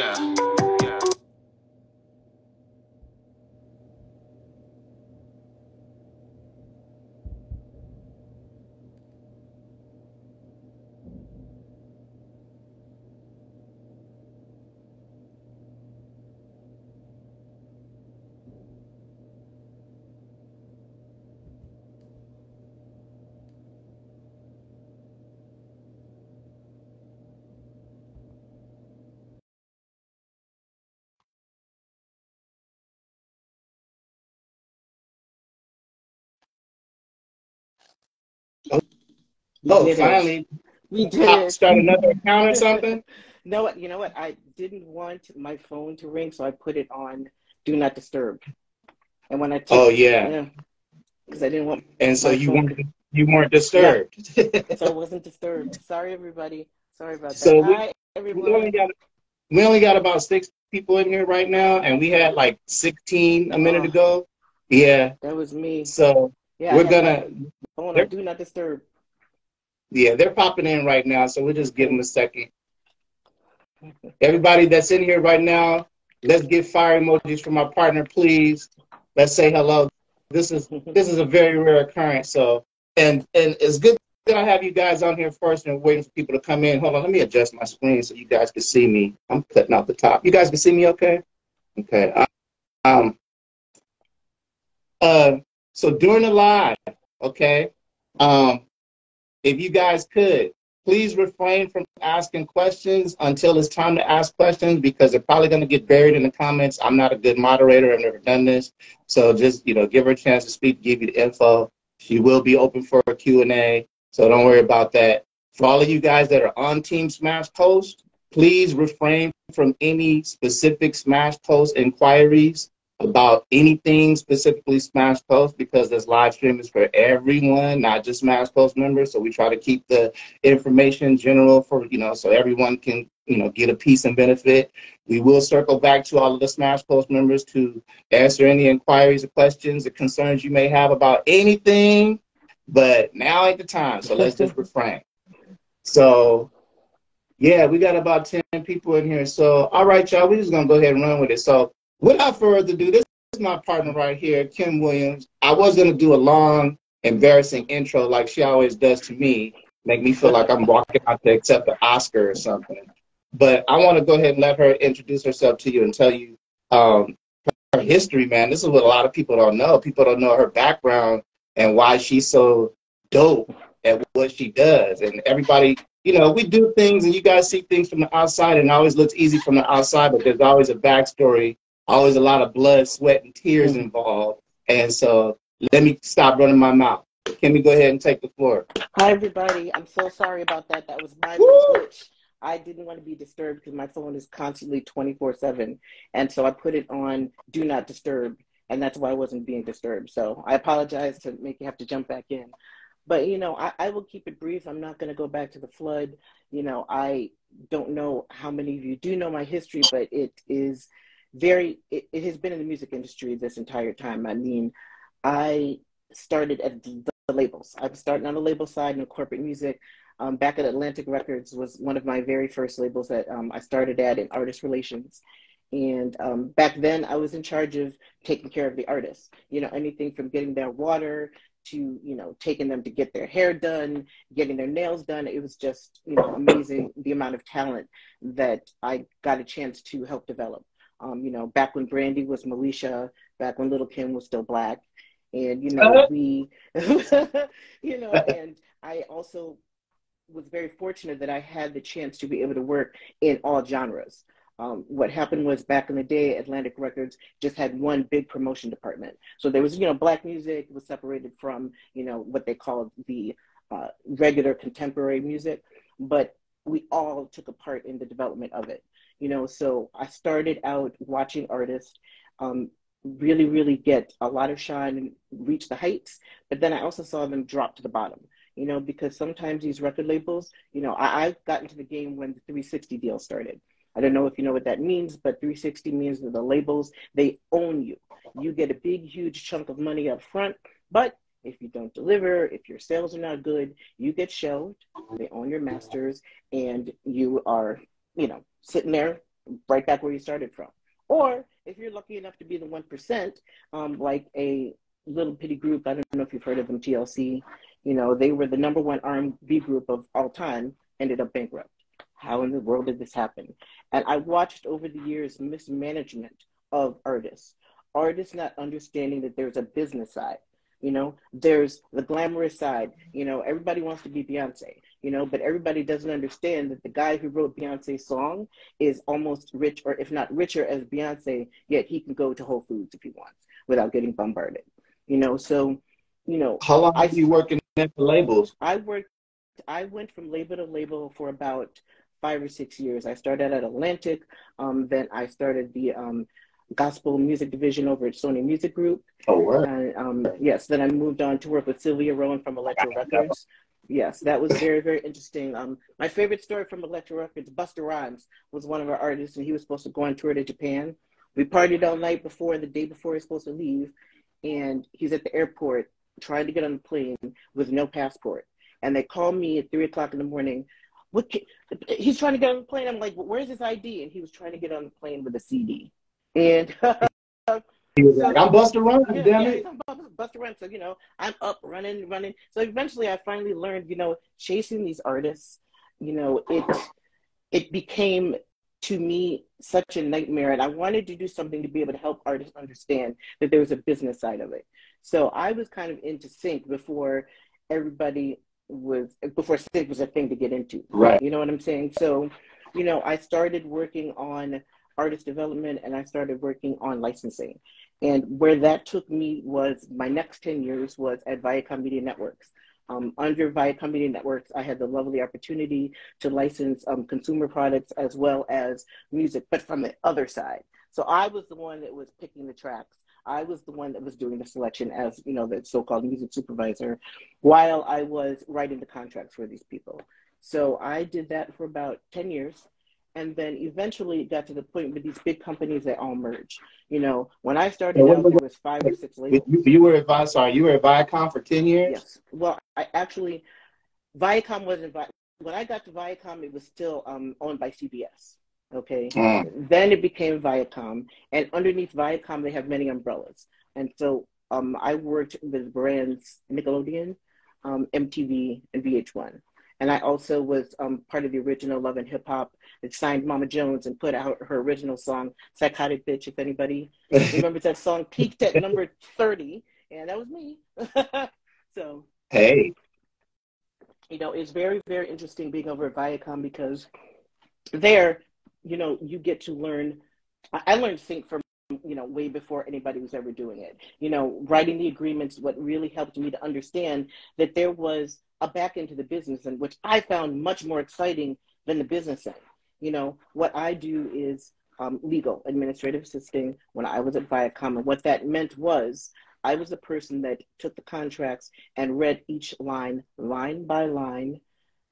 Yeah. Yeah. We Oh, did it. finally, We did it. start another account or something? No, you know what? I didn't want my phone to ring, so I put it on Do Not Disturb. And when I took, Oh yeah. yeah, because I didn't want And so my phone to, you weren't yeah, disturbed. so I wasn't disturbed. Sorry, everybody. Sorry about that. So Hi, we only everyone. got we only got about 6 people in here right now, and we had like 16 a minute Oh, ago. Yeah. that was me. So Yeah, I we're had my gonna phone on they're Do Not Disturb. yeah, they're popping in right now, so we'll just give them Okay. a second. Everybody that's in here right now, let's give fire emojis for my partner, please. Let's say hello. This is a very rare occurrence. So and it's good that I have you guys on here first and waiting for people to come in. Hold on, let me adjust my screen so you guys can see me. I'm cutting out the top. You guys can see me okay? Okay. Um uh so during the live, okay. Um if you guys could, please refrain from asking questions until it's time to ask questions because they're probably going to get buried in the comments. I'm not a good moderator. I've never done this. So just, give her a chance to speak, give you the info. She will be open for a Q&A, so don't worry about that. For all of you guys that are on Team Smash Post, please refrain from any specific Smash Post inquiries about anything specifically Smash Post because this live stream is for everyone, not just Smash Post members. So we try to keep the information general for, so everyone can, get a piece and benefit. We will circle back to all of the Smash Post members to answer any inquiries or questions or concerns you may have about anything, but now ain't the time. So let's just refrain. So yeah, we got about 10 people in here. So, all right, y'all, we're just going to go ahead and run with it. So, without further ado, this is my partner right here, Kim Williams. I was going to do a long, embarrassing intro like she always does to me, make me feel like I'm walking out to accept an Oscar or something. But I want to go ahead and let her introduce herself to you and tell you um, her history, man. This is what a lot of people don't know. People don't know her background and why she's so dope at what she does. And everybody, we do things and you guys see things from the outside and it always looks easy from the outside, but there's always a backstory, always a lot of blood, sweat, and tears involved. And so let me stop running my mouth. Can we go ahead and take the floor? Hi, everybody. I'm so sorry about that. That was my little Woo! glitch. I didn't want to be disturbed because my phone is constantly 24/7. And so I put it on Do Not Disturb, and that's why I wasn't being disturbed. So I apologize to make you have to jump back in. But, I will keep it brief. I'm not going to go back to the flood. I don't know how many of you do know my history, but it has been in the music industry this entire time. I mean, I started at the labels. I was starting on the label side in corporate music. Back at Atlantic Records was one of my very first labels that I started at in artist relations. And back then I was in charge of taking care of the artists, anything from getting their water to, taking them to get their hair done, getting their nails done. It was just, amazing the amount of talent that I got a chance to help develop. Back when Brandy was Militia, back when Little Kim was still black, and we and I also was very fortunate that I had the chance to be able to work in all genres. What happened was back in the day, Atlantic Records just had one big promotion department. So there was, black music was separated from, what they called the regular contemporary music, but we all took a part in the development of it. So I started out watching artists really, really get a lot of shine and reach the heights, but then I also saw them drop to the bottom. Because sometimes these record labels, I got into the game when the 360 deal started. I don't know if you know what that means, but 360 means that the labels, they own you. You get a big, huge chunk of money up front, but if you don't deliver, if your sales are not good, you get shelved, they own your masters, and you are, sitting there right back where you started from. Or if you're lucky enough to be the 1%, like a little bitty group, I don't know if you've heard of them, TLC, you know, they were the #1 R&B group of all time, ended up bankrupt. How in the world did this happen? And I watched over the years mismanagement of artists not understanding that there's a business side. You know, there's the glamorous side. You know, everybody wants to be Beyonce, you know, but everybody doesn't understand that the guy who wrote Beyonce's song is almost rich, or if not richer as Beyonce, yet he can go to Whole Foods if he wants without getting bombarded. You know, so, you know. How long have you working at the labels? I went from label to label for about 5 or 6 years. I started at Atlantic, then I started the gospel music division over at Sony Music Group. Oh, wow. And yes, then I moved on to work with Sylvia Rowan from Elektra Records. Yes, that was very, very interesting. My favorite story from Elektra Records, Busta Rhymes was one of our artists, and he was supposed to go on tour to Japan. We partied all night before, the day before he was supposed to leave, and he's at the airport trying to get on the plane with no passport. And they called me at 3 o'clock in the morning. He's trying to get on the plane. I'm like, well, where's his ID? And he was trying to get on the plane with a CD. And he was like, I'm Busta Rhymes, damn it. I'm Busta Rhymes. So, you know, I'm up running. So eventually I finally learned, you know, chasing these artists, you know, it became to me such a nightmare. And I wanted to do something to be able to help artists understand that there was a business side of it. So I was kind of into sync before sync was a thing to get into. Right. You know what I'm saying? So, you know, I started working on artist development, and I started working on licensing. And where that took me was my next 10 years was at Viacom Media Networks. Under Viacom Media Networks, I had the lovely opportunity to license consumer products as well as music, but from the other side. So I was the one that was picking the tracks. I was the one that was doing the selection as, you know, the so-called music supervisor, while I was writing the contracts for these people. So I did that for about 10 years. And then eventually it got to the point with these big companies that all merge. You know, when I started out, there was 5 or 6 labels. You were at Viacom for 10 years? Yes. Well, Viacom wasn't, when I got to Viacom, it was still owned by CBS. Okay. Then it became Viacom, and underneath Viacom, they have many umbrellas. And so I worked with brands Nickelodeon, MTV, and VH1. And I also was part of the original Love and Hip Hop that signed Mama Jones and put out her original song, Psychotic Bitch, if anybody remembers that song, peaked at number 30, and that was me. So, hey, you know, it's very, very interesting being over at Viacom, because there, you know, you get to learn. I learned sync from, you know, way before anybody was ever doing it. You know, writing the agreements, what really helped me to understand that there was a back into the business, and which I found much more exciting than the business end. You know, what I do is legal, administrative assisting when I was at Viacom. And what that meant was I was the person that took the contracts and read each line by line,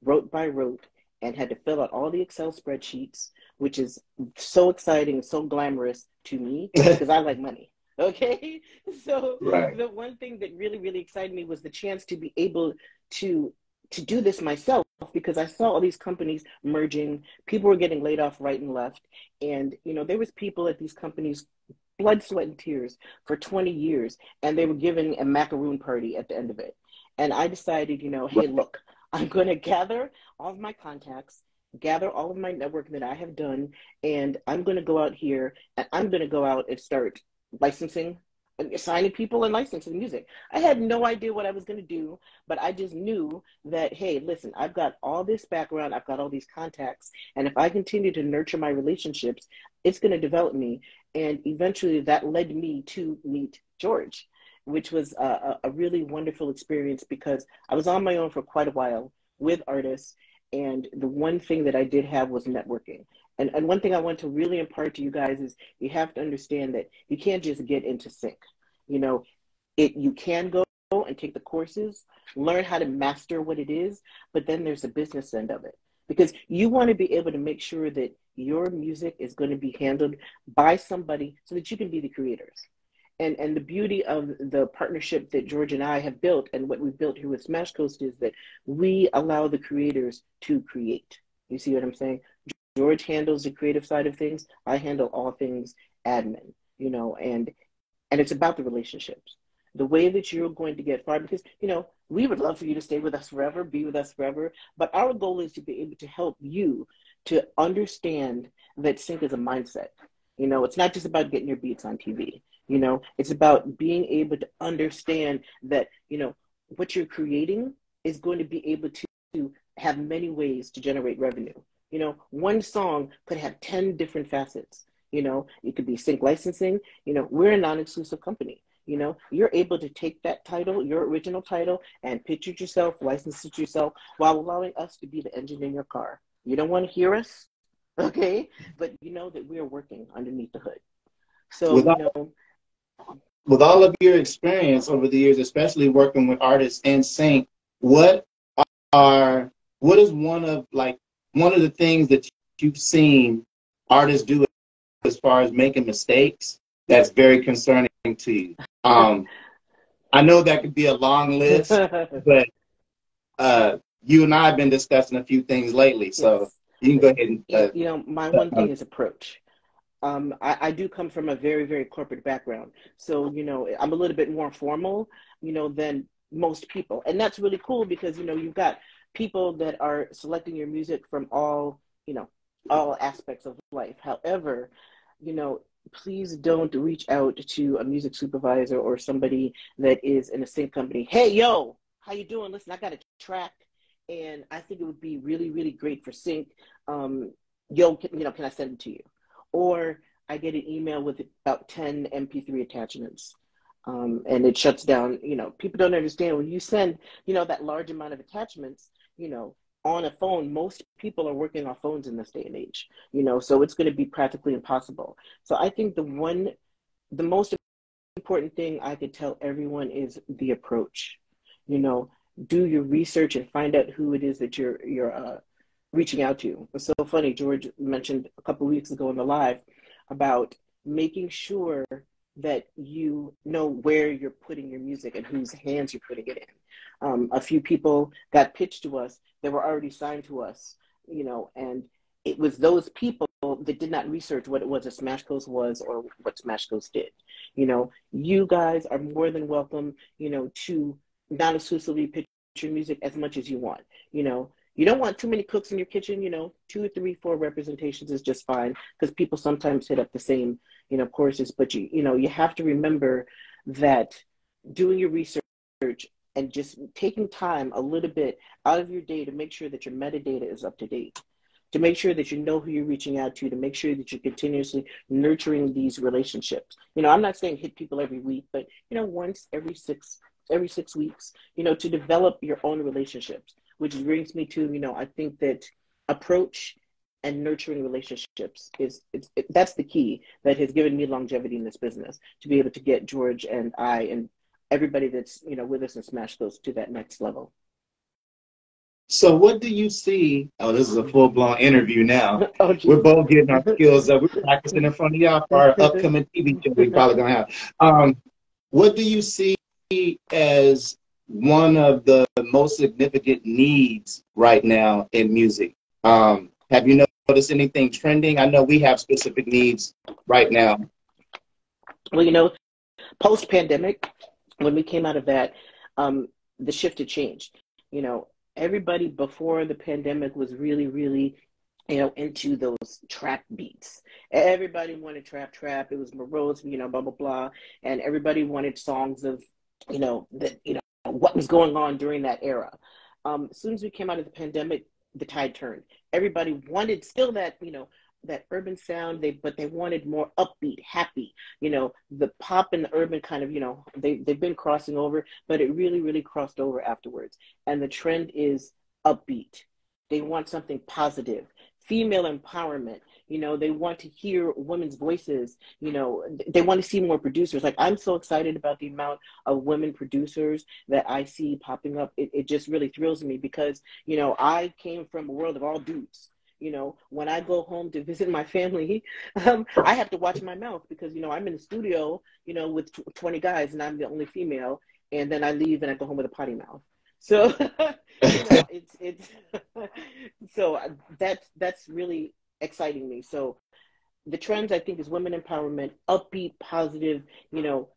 rote by rote, and had to fill out all the Excel spreadsheets, which is so exciting, so glamorous to me, because I like money. Okay. So right. The one thing that really, really excited me was the chance to be able to do this myself, because I saw all these companies merging. People were getting laid off right and left. And, you know, there was people at these companies, blood, sweat, and tears for 20 years, and they were giving a macaroon party at the end of it. And I decided, you know, hey, look, I'm going to gather all of my contacts, gather all of my network that I have done, and I'm going to go out here, and I'm going to go out and start licensing, signing people and licensing music. I had no idea what I was going to do, but I just knew that, hey, listen, I've got all this background, I've got all these contacts, and if I continue to nurture my relationships, it's going to develop me. And eventually that led me to meet George, which was a really wonderful experience, because I was on my own for quite a while with artists. And the one thing that I did have was networking. And one thing I want to really impart to you guys is you have to understand that you can't just get into sync. You know, you can go and take the courses, learn how to master what it is, but then there's the business end of it. Because you want to be able to make sure that your music is going to be handled by somebody so that you can be the creators. And the beauty of the partnership that George and I have built, and what we've built here with Smash Coast, is that we allow the creators to create. You see what I'm saying? George handles the creative side of things. I handle all things admin, and it's about the relationships. The way that you're going to get far, because, we would love for you to stay with us forever, be with us forever. But our goal is to be able to help you to understand that sync is a mindset. It's not just about getting your beats on TV. It's about being able to understand that, what you're creating is going to be able to have many ways to generate revenue. One song could have 10 different facets. It could be sync licensing. We're a non-exclusive company. You're able to take that title, your original title, and pitch it yourself, license it yourself, while allowing us to be the engine in your car. You don't want to hear us, okay? But you know that we are working underneath the hood. So, with all of your experience over the years, especially working with artists in sync, what is one of the things that you've seen artists do as far as making mistakes that's very concerning to you? I know that could be a long list, but you and I have been discussing a few things lately, so yes. You can go ahead and... my one thing is approach. I do come from a very, very corporate background. So, I'm a little bit more formal, than most people. And that's really cool because, you've got people that are selecting your music from all aspects of life. However, please don't reach out to a music supervisor or somebody that is in a sync company. Hey, yo, how you doing? Listen, I got a track and I think it would be really, really great for sync. Can I send it to you? Or I get an email with about 10 MP3 attachments, and it shuts down. People don't understand when you send, that large amount of attachments, on a phone. Most people are working on phones in this day and age, so it's going to be practically impossible. So I think the most important thing I could tell everyone is the approach. Do your research and find out who it is that you're reaching out to. It's so funny, George mentioned a couple of weeks ago in the live about making sure that you know where you're putting your music and whose hands you're putting it in. A few people got pitched to us that were already signed to us, and it was those people that did not research what it was that Smash Coast was or what Smash Coast did. You guys are more than welcome, to not exclusively pitch your music as much as you want. You don't want too many cooks in your kitchen, 2, 3, 4 representations is just fine because people sometimes hit up the same, courses. But you have to remember that doing your research and just taking time a little bit out of your day to make sure that your metadata is up to date, to make sure that you know who you're reaching out to make sure that you're continuously nurturing these relationships. I'm not saying hit people every week, but, once every 6 weeks, to develop your own relationships. Which brings me to, I think that approach and nurturing relationships that's the key that has given me longevity in this business, to be able to get George and I and everybody that's, with us in Smash Coast to that next level. So what do you see? Oh, this is a full-blown interview now. We're both getting our skills up. We're practicing in front of y'all for our upcoming TV show we're probably going to have. What do you see as one of the most significant needs right now in music? Have you noticed anything trending? I know we have specific needs right now. Well, post-pandemic, when we came out of that, the shift had changed. Everybody before the pandemic was really, really, into those trap beats. Everybody wanted trap. It was morose, blah, blah, blah. And everybody wanted songs of, what was going on during that era. As soon as we came out of the pandemic, the tide turned. Everybody wanted still that, that urban sound, but they wanted more upbeat, happy, the pop and the urban kind of, they've been crossing over, but it really, really crossed over afterwards. And the trend is upbeat. They want something positive, female empowerment. They want to hear women's voices. They want to see more producers. Like, I'm so excited about the amount of women producers that I see popping up. It just really thrills me because, I came from a world of all dudes. When I go home to visit my family, I have to watch my mouth because, I'm in the studio, with 20 guys and I'm the only female. And then I leave and I go home with a potty mouth. So, it's so that's really exciting me. So the trends, I think, is women empowerment, upbeat, positive, you know,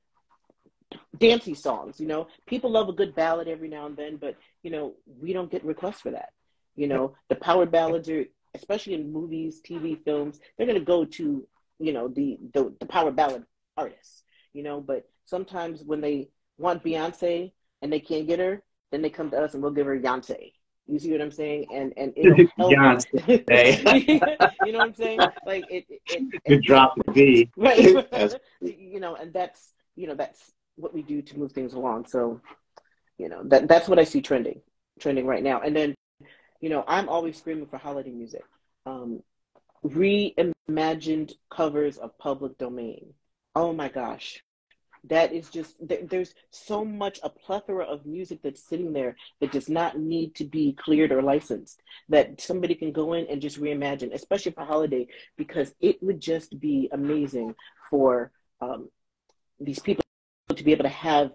dancey songs. You know, people love a good ballad every now and then, but you know, we don't get requests for that. You know, the power ballads are, especially in movies, TV, films, they're going to go to, you know, the power ballad artists. You know, but sometimes when they want Beyonce and they can't get her, then they come to us and we'll give her Beyonce. You see what I'm saying? And it'll help. You know what I'm saying? Like Good drop the B. Right. You know, and that's, you know, that's what we do to move things along. So, you know, that's what I see trending right now. And then, you know, I'm always screaming for holiday music. Reimagined covers of Public Domain. Oh my gosh. That is just, there's so much, a plethora of music that's sitting there that does not need to be cleared or licensed, that somebody can go in and just reimagine, especially for holiday, because it would just be amazing for these people to be able to have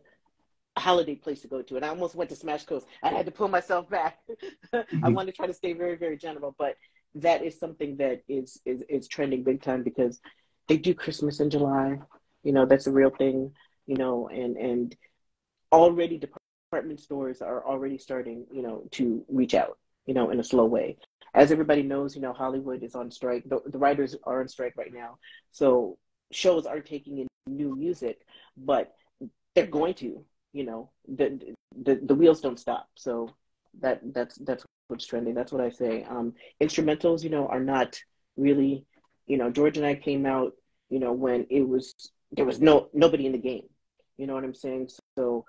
a holiday place to go to. And I almost went to Smash Coast. I had to pull myself back. I want to try to stay very, very general, but that is something that is trending big time because they do Christmas in July. You know, that's a real thing, you know, and already department stores are already starting, you know, to reach out, you know, in a slow way. As everybody knows, you know, Hollywood is on strike. The writers are on strike right now. So shows aren't taking in new music, but they're going to, you know, the wheels don't stop. So that's what's trending. That's what I say. Instrumentals, you know, are not really, you know, George and I came out, you know, when there was nobody in the game. You know what I'm saying? So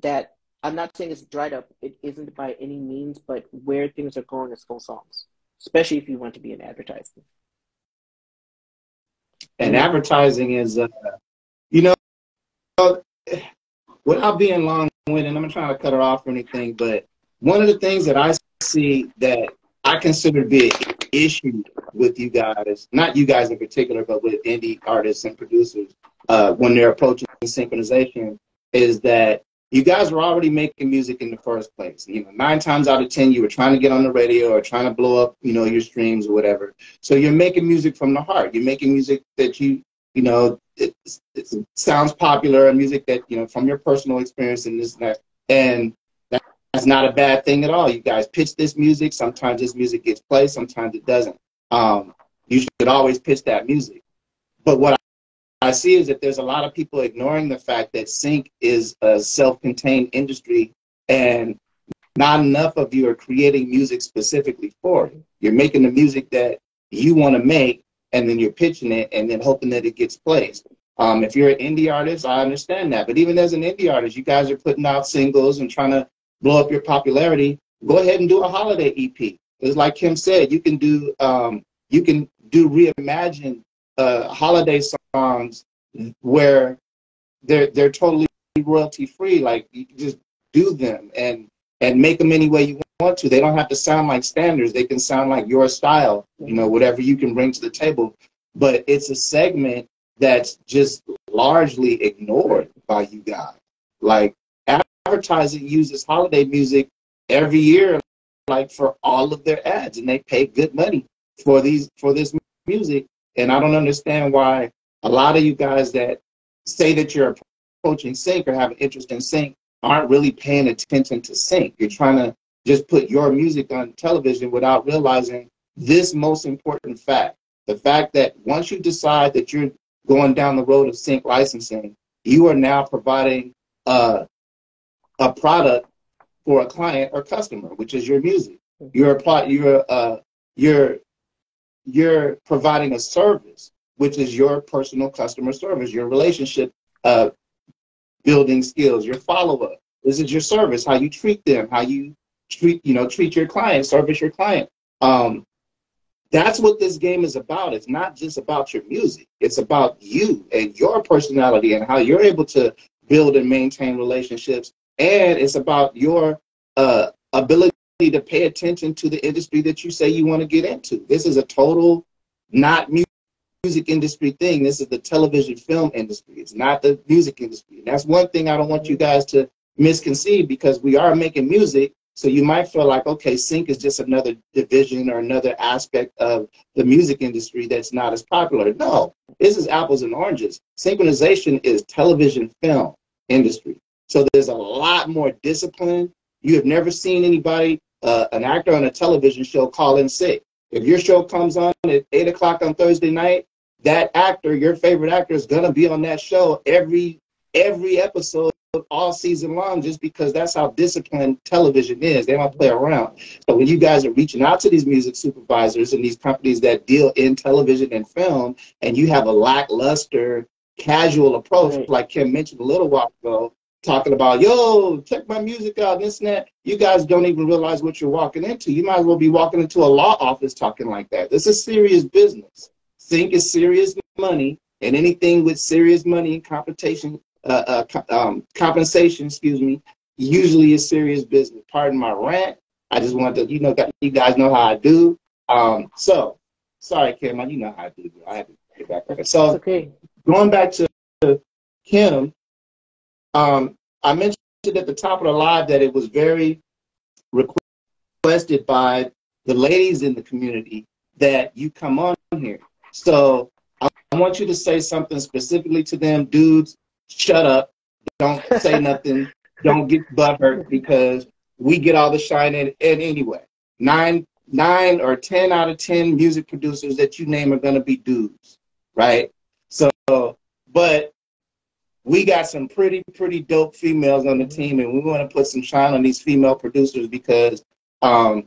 that, I'm not saying it's dried up. It isn't by any means, but where things are going is full songs, especially if you want to be in advertising. And advertising is, you know, without being long-winded, I'm not trying to cut her off or anything, but one of the things that I see that I consider to be an issue with you guys, not you guys in particular, but with indie artists and producers, when they're approaching synchronization, is that you guys were already making music in the first place. You know, 9 times out of 10, you were trying to get on the radio or trying to blow up, you know, your streams or whatever. So you're making music from the heart. You're making music that you know, it sounds popular, and music that, you know, from your personal experience and this and that. And that's not a bad thing at all. You guys pitch this music. Sometimes this music gets played, sometimes it doesn't. You should always pitch that music. But what I see is that there's a lot of people ignoring the fact that sync is a self-contained industry, and not enough of you are creating music specifically for it. You're making the music that you want to make, and then you're pitching it and then hoping that it gets placed. If you're an indie artist, I understand that. But even as an indie artist, you guys are putting out singles and trying to blow up your popularity. Go ahead and do a holiday EP. It's like Kim said, you can do reimagined holiday songs where they're totally royalty free. Like, you can just do them and make them any way you want to. They don't have to sound like standards. They can sound like your style, you know, whatever you can bring to the table. But it's a segment that's just largely ignored by you guys. Like, advertising uses holiday music every year, like, for all of their ads, and they pay good money for this music. And I don't understand why a lot of you guys that say that you're approaching sync or have an interest in sync aren't really paying attention to sync. You're trying to just put your music on television without realizing this most important fact: the fact that once you decide that you're going down the road of sync licensing, you are now providing a product for a client or customer, which is your music. You're providing a service, which is your personal customer service, your relationship building skills, your follow-up. This is your service, how you treat them, how you treat your client, service your client. That's what this game is about. It's not just about your music. It's about you and your personality and how you're able to build and maintain relationships. And it's about your ability to pay attention to the industry that you say you want to get into. This is a total not music industry thing. This is the television film industry. It's not the music industry. And that's one thing I don't want you guys to misconceive, because we are making music So you might feel like, okay, sync is just another division or another aspect of the music industry that's not as popular. No, this is apples and oranges. Synchronization is television film industry. So there's a lot more discipline. You have never seen anybody, an actor on a television show, call in sick. If your show comes on at 8 o'clock on Thursday night, that actor, your favorite actor, is going to be on that show every episode all season long, just because that's how disciplined television is. They don't play around. So when you guys are reaching out to these music supervisors and these companies that deal in television and film, and you have a lackluster, casual approach, Right. like Kim mentioned a little while ago, talking about, yo, check my music out, this and that, you guys don't even realize what you're walking into. You might as well be walking into a law office talking like that. This is serious business. Sync is serious money, and anything with serious money and compensation, usually is serious business. Pardon my rant. I just want to, you guys know how I do. So, sorry, Kim, you know how I do. I have to get back on it. So, It's okay. going back to Kim, I mentioned at the top of the live that it was very requested by the ladies in the community that you come on here. So I want you to say something specifically to them. Dudes, shut up. Don't say nothing. Don't get butthurt, because we get all the shine. And anyway, 9 or 10 out of 10 music producers that you name are going to be dudes, right? So, but we got some pretty dope females on the team, and we want to put some shine on these female producers because, from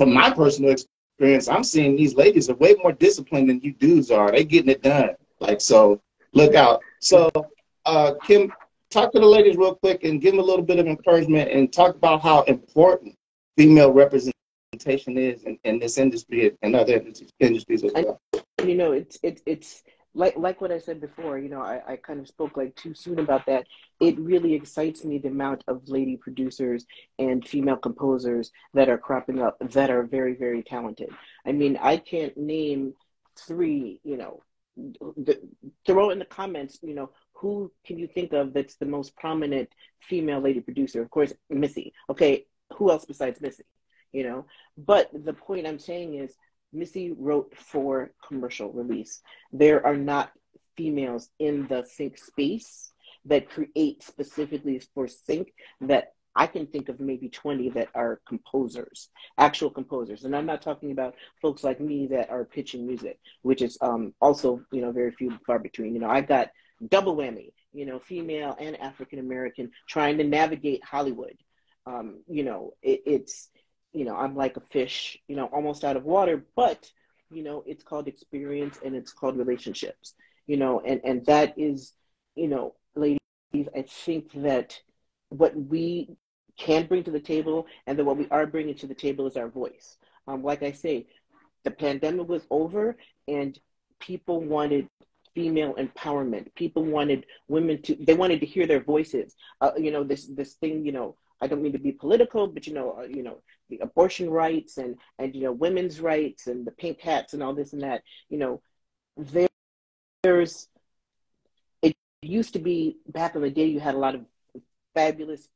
my personal experience, I'm seeing these ladies are way more disciplined than you dudes are. They getting it done. Like, so look out. So, Kim, talk to the ladies real quick and give them a little bit of encouragement and talk about how important female representation is in this industry and other industries as well. You know, it's like what I said before. You know, I kind of spoke like too soon about that. It really excites me the amount of lady producers and female composers that are cropping up that are very, very talented. I mean, I can't name three. You know, throw in the comments. You know, who can you think of that's the most prominent female lady producer? Of course, Missy. Okay, who else besides Missy? You know, but the point I'm saying is, Missy wrote for commercial release. There are not females in the sync space that create specifically for sync that I can think of maybe 20 that are composers, actual composers. And I'm not talking about folks like me that are pitching music, which is also, you know, very few far between. You know, I've got double whammy, you know, female and African American trying to navigate Hollywood. You know, it's, you know, I'm like a fish, you know, almost out of water, but, you know, it's called experience and it's called relationships, you know, and that is, you know, ladies, I think that what we can bring to the table and that what we are bringing to the table is our voice. Like I say, the pandemic was over and people wanted female empowerment. People wanted women they wanted to hear their voices. You know, this thing, you know, I don't mean to be political, but you know, the abortion rights and you know, women's rights and the pink hats and all this and that. You know, there's it used to be back in the day you had a lot of fabulous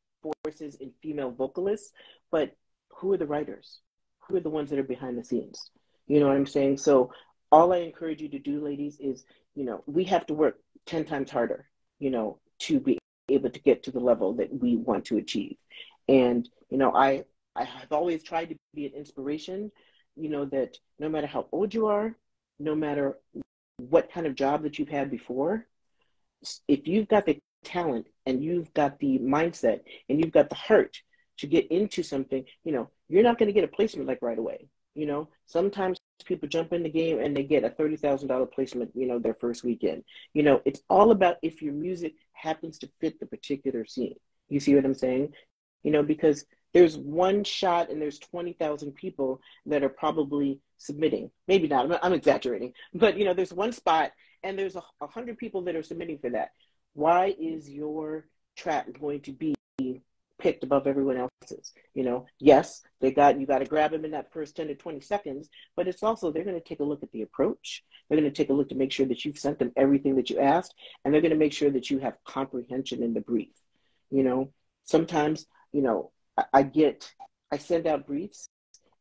voices in female vocalists, but who are the writers? Who are the ones that are behind the scenes? You know what I'm saying? So all I encourage you to do, ladies, is, you know, we have to work 10 times harder, you know, to be able to get to the level that we want to achieve. And, you know, I have always tried to be an inspiration, you know, that no matter how old you are, no matter what kind of job that you've had before, if you've got the talent and you've got the mindset and you've got the heart to get into something, you know, you're not going to get a placement like right away. You know, sometimes people jump in the game and they get a $30,000 placement, you know, their first weekend. You know, it's all about if your music happens to fit the particular scene. You see what I'm saying? You know, because there's one shot and there's 20,000 people that are probably submitting. Maybe not, I'm exaggerating. But, you know, there's one spot and there's 100 people that are submitting for that. Why is your track going to be picked above everyone else's? You know, yes, you got to grab them in that first 10 to 20 seconds, but it's also, they're going to take a look at the approach. They're going to take a look to make sure that you've sent them everything that you asked, and they're going to make sure that you have comprehension in the brief. You know, sometimes, you know, I get I send out briefs,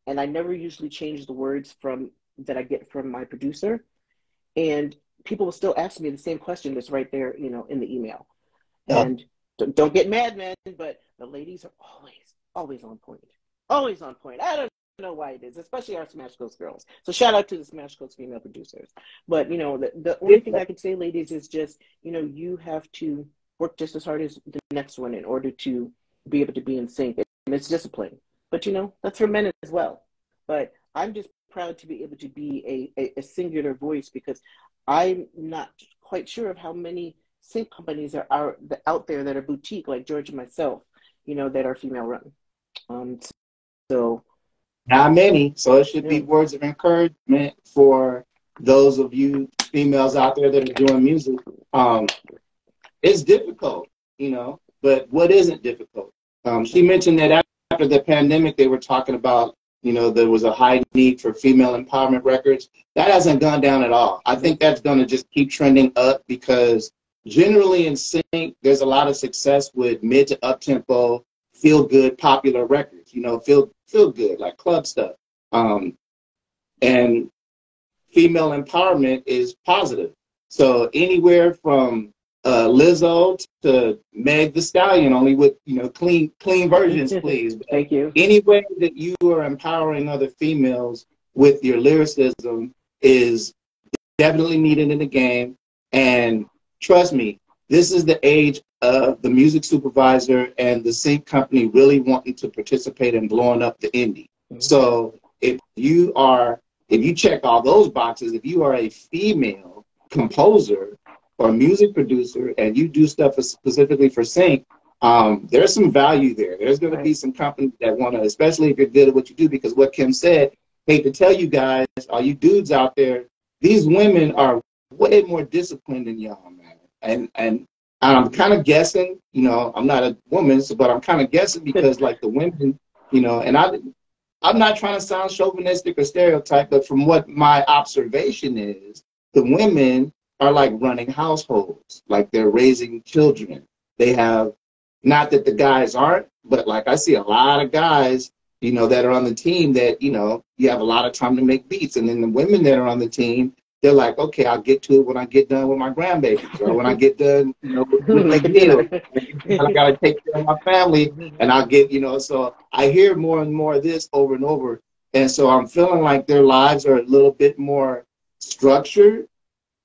and I never usually change the words from that I get from my producer. And people will still ask me the same question that's right there, you know, in the email. Yeah. And don't get mad, man, but the ladies are always on point. Always on point. I don't know why it is, especially our Smash Coast girls. So shout out to the Smash Coast female producers. But, you know, the only thing I can say, ladies, is just, you know, you have to work just as hard as the next one in order to be able to be in sync. And it's discipline. But, you know, that's for men as well. But I'm just proud to be able to be a singular voice, because I'm not quite sure of how many sync companies are out there that are boutique, like George and myself, you know, that are female run. So not many. So it should be words of encouragement for those of you females out there that are doing music. It's difficult, you know, but what isn't difficult? She mentioned that after the pandemic, they were talking about, you know, there was a high need for female empowerment records. That hasn't gone down at all. I think that's going to just keep trending up, because generally in sync, there's a lot of success with mid to up tempo, feel good, popular records, you know, feel good, like club stuff. And female empowerment is positive. So anywhere from Lizzo to Meg Thee Stallion, only with, you know, clean versions, please. Thank you. Any way that you are empowering other females with your lyricism is definitely needed in the game. And trust me, this is the age of the music supervisor and the sync company really wanting to participate in blowing up the indie. Mm-hmm. So if you check all those boxes, if you are a female composer or music producer and you do stuff specifically for sync, there's some value there. There's going to be some companies that want to, especially if you're good at what you do, because what Kim said, hate to tell you guys, all you dudes out there, these women are way more disciplined than y'all, man. And I'm kind of guessing, you know, I'm not a woman, but I'm kind of guessing because, like, the women, you know, and I'm not trying to sound chauvinistic or stereotype, but from what my observation is, the women are like running households, like they're raising children. They have, not that the guys aren't, but like I see a lot of guys, you know, that are on the team that, you know, you have a lot of time to make beats. And then the women that are on the team, they're like, okay, I'll get to it when I get done with my grandbabies, or when I get done, you know, with McNeil. I got to take care of my family, and I'll get, you know, so I hear more and more of this over and over. And so I'm feeling like their lives are a little bit more structured,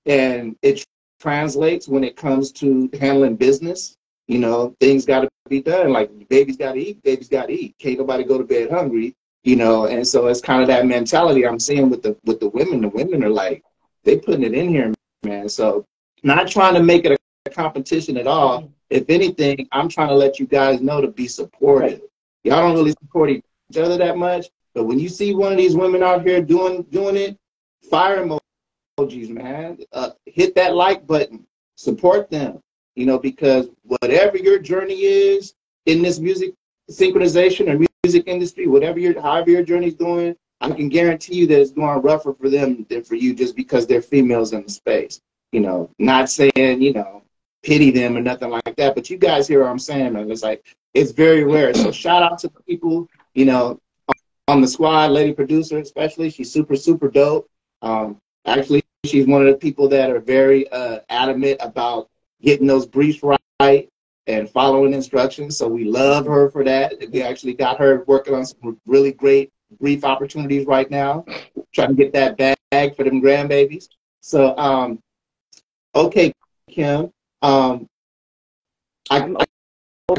and it translates when it comes to handling business. You know, things got to be done. Like, babies got to eat, babies got to eat. Can't nobody go to bed hungry, you know. And so it's kind of that mentality I'm seeing with the women. The women are like, they putting it in here, man. So not trying to make it a competition at all. If anything, I'm trying to let you guys know to be supportive. Y'all don't really support each other that much, but when you see one of these women out here doing it, fire emojis, man. Hit that like button. Support them, you know, because whatever your journey is in this music synchronization or music industry, however your journey's going, I can guarantee you that it's going rougher for them than for you, just because they're females in the space. You know, not saying, you know, pity them or nothing like that, but you guys hear what I'm saying, man. It's like, it's very rare. So shout out to the people, you know, on the squad, lady producer especially. She's super, super dope. Actually, she's one of the people that are very adamant about getting those briefs right and following instructions. So we love her for that. We actually got her working on some really great brief opportunities right now, trying to get that bag for them grandbabies. So, okay, Kim. I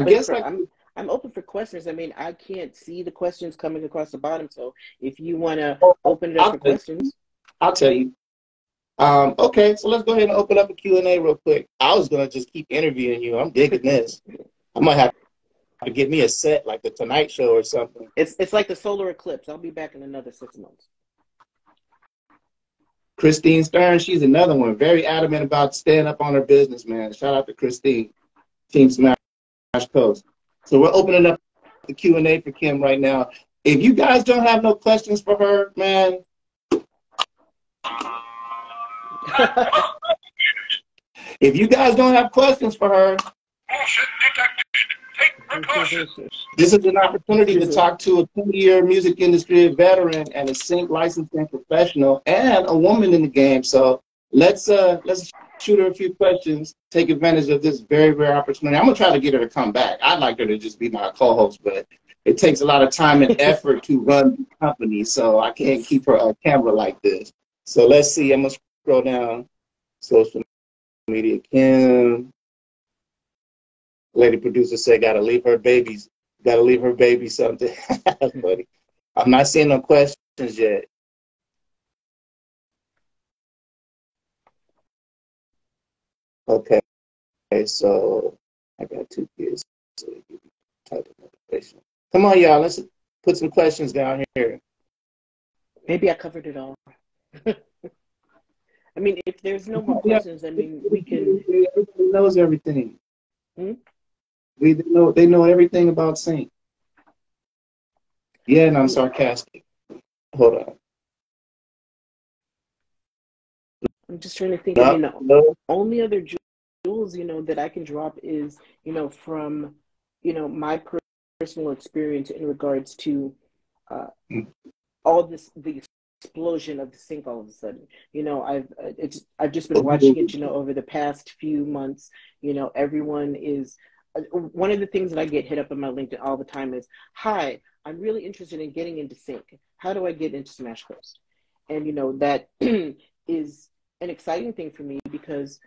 guess I'm open for questions. I mean, I can't see the questions coming across the bottom. So if you want to open it up for questions, I'll tell you. Okay, so let's go ahead and open up a Q&A real quick. I was going to just keep interviewing you. I'm digging this. I might have to get me a set like the Tonight Show or something. It's like the solar eclipse. I'll be back in another 6 months. Christine Stern, she's another one. Very adamant about staying up on her business, man. Shout out to Christine, Team Smash Coast. So we're opening up the Q&A for Kim right now. If you guys don't have no questions for her, man, if you guys don't have questions for her, This is an opportunity to talk to a 20-year music industry veteran and a sync licensing professional and a woman in the game. So let's shoot her a few questions, take advantage of this very rare opportunity. I'm gonna try to get her to come back. I'd like her to just be my co-host, but it takes a lot of time and effort to run the company, so I can't keep her on camera like this. So let's see. I'm gonna scroll down. Social media, Kim. Lady producer said, "Gotta leave her baby something." That's funny. I'm not seeing no questions yet. Okay, so I got 2 kids. So type of motivation. Come on, y'all. Let's put some questions down here. Maybe I covered it all. I mean, if there's no more questions, I mean, we can. Everybody knows everything. Hmm? They know everything about sync. Yeah, and I'm sarcastic. Hold on. I'm just trying to think. I mean, the only other jewels, that I can drop is, from, my personal experience in regards to all the explosion of the sync all of a sudden. I've just been watching it, over the past few months. Everyone is. One of the things that I get hit up on my LinkedIn all the time is, "Hi, I'm really interested in getting into sync. How do I get into Smash Coast?" And that is an exciting thing for me because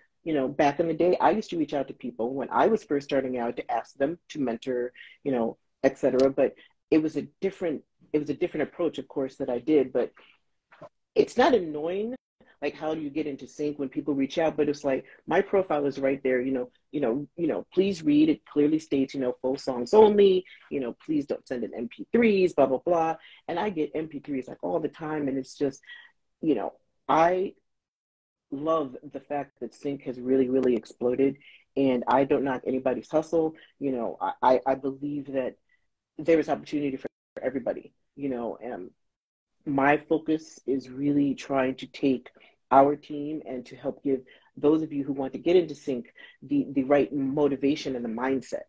back in the day, I used to reach out to people when I was first starting out to ask them to mentor, etc. But it was a different approach, of course, that I did. But it's not annoying. Like, how do you get into sync when people reach out? But it's like, my profile is right there, please read. It clearly states, full songs only, please don't send in MP3s, blah, blah, blah. And I get MP3s like all the time. And it's just, I love the fact that sync has really, really exploded. And I don't knock anybody's hustle. I believe that there is opportunity for everybody, and my focus is really trying to take our team and to help give those of you who want to get into sync the right motivation and the mindset.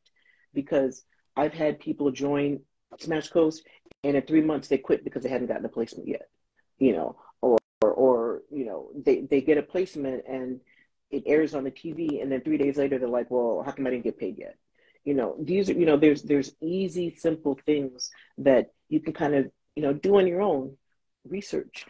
Because I've had people join Smash Coast and in 3 months they quit because they hadn't gotten a placement yet, or they get a placement and it airs on the TV and then 3 days later they're like, "Well, how come I didn't get paid yet?" These are, there's easy, simple things that you can kind of, do on your own research.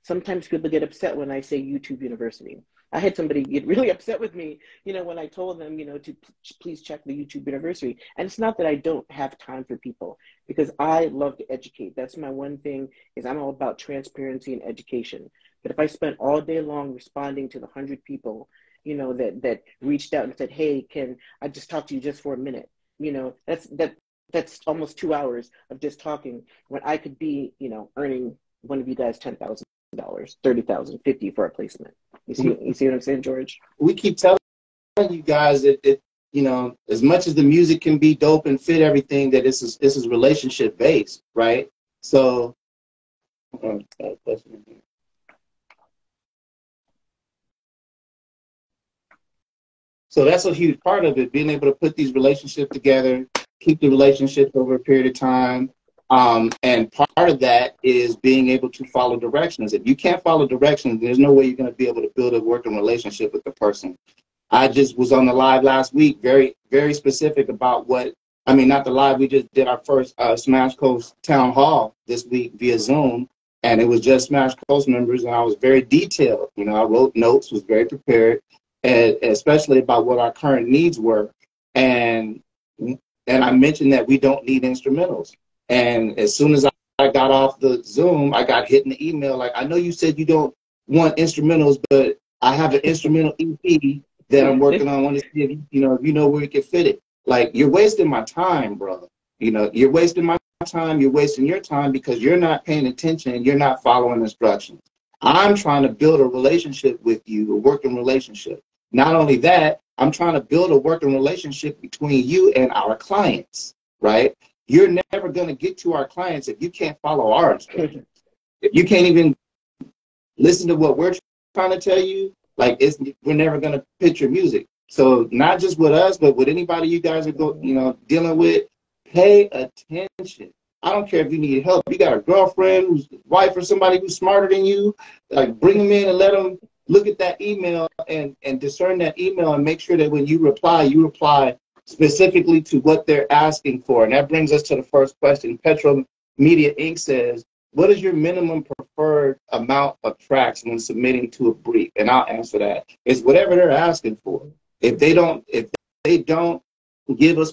Sometimes people get upset when I say YouTube University. I had somebody get really upset with me, when I told them, to please check the YouTube University. And it's not that I don't have time for people, because I love to educate. That's my one thing, is I'm all about transparency and education. But if I spent all day long responding to the 100 people, that reached out and said, "Hey, can I just talk to you just for a minute?" That's almost 2 hours of just talking, when I could be, earning one of you guys $10,000, $30,000, $50,000 for a placement. You see what I'm saying, George? We keep telling you guys that as much as the music can be dope and fit everything, that this is relationship based, right? So that's a huge part of it, being able to put these relationships together, keep the relationships over a period of time. And part of that is being able to follow directions. If you can't follow directions, there's no way you're going to be able to build a working relationship with the person. I just was on the live last week, very, very specific about not the live, we just did our first Smash Coast town hall this week via Zoom, and it was just Smash Coast members, and I was very detailed. I wrote notes, was very prepared, and especially about what our current needs were. And I mentioned that we don't need instrumentals. And as soon as I got off the Zoom, I got hit in the email like, "I know you said you don't want instrumentals, but I have an instrumental EP that I'm working on. I want to see if you know where you can fit it." Like, you're wasting my time, brother. You're wasting my time. You're wasting your time because you're not paying attention and you're not following instructions. I'm trying to build a relationship with you, a working relationship. Not only that, I'm trying to build a working relationship between you and our clients, right? You're never going to get to our clients if you can't follow our instructions. If you can't even listen to what we're trying to tell you, we're never going to pitch your music. So not just with us, but with anybody you guys are dealing with, pay attention. I don't care if you need help. You got a girlfriend, who's wife, or somebody who's smarter than you. Like, bring them in and let them look at that email and discern that email and make sure that when you reply specifically to what they're asking for. And that brings us to the first question. Petro Media Inc. says, what is your minimum preferred amount of tracks when submitting to a brief? And I'll answer that. It's whatever they're asking for. If they don't give a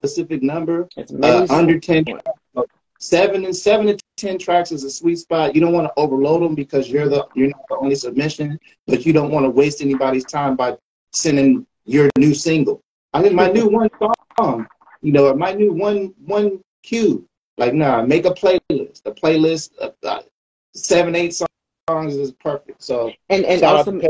specific number, under 10, 7 to 10 tracks is a sweet spot. You don't want to overload them because you're not the only submission, but you don't want to waste anybody's time by sending your new single. I think my new one song, or my new one cue. Like, nah, make a playlist. A playlist of 7, 8 songs is perfect. So and also,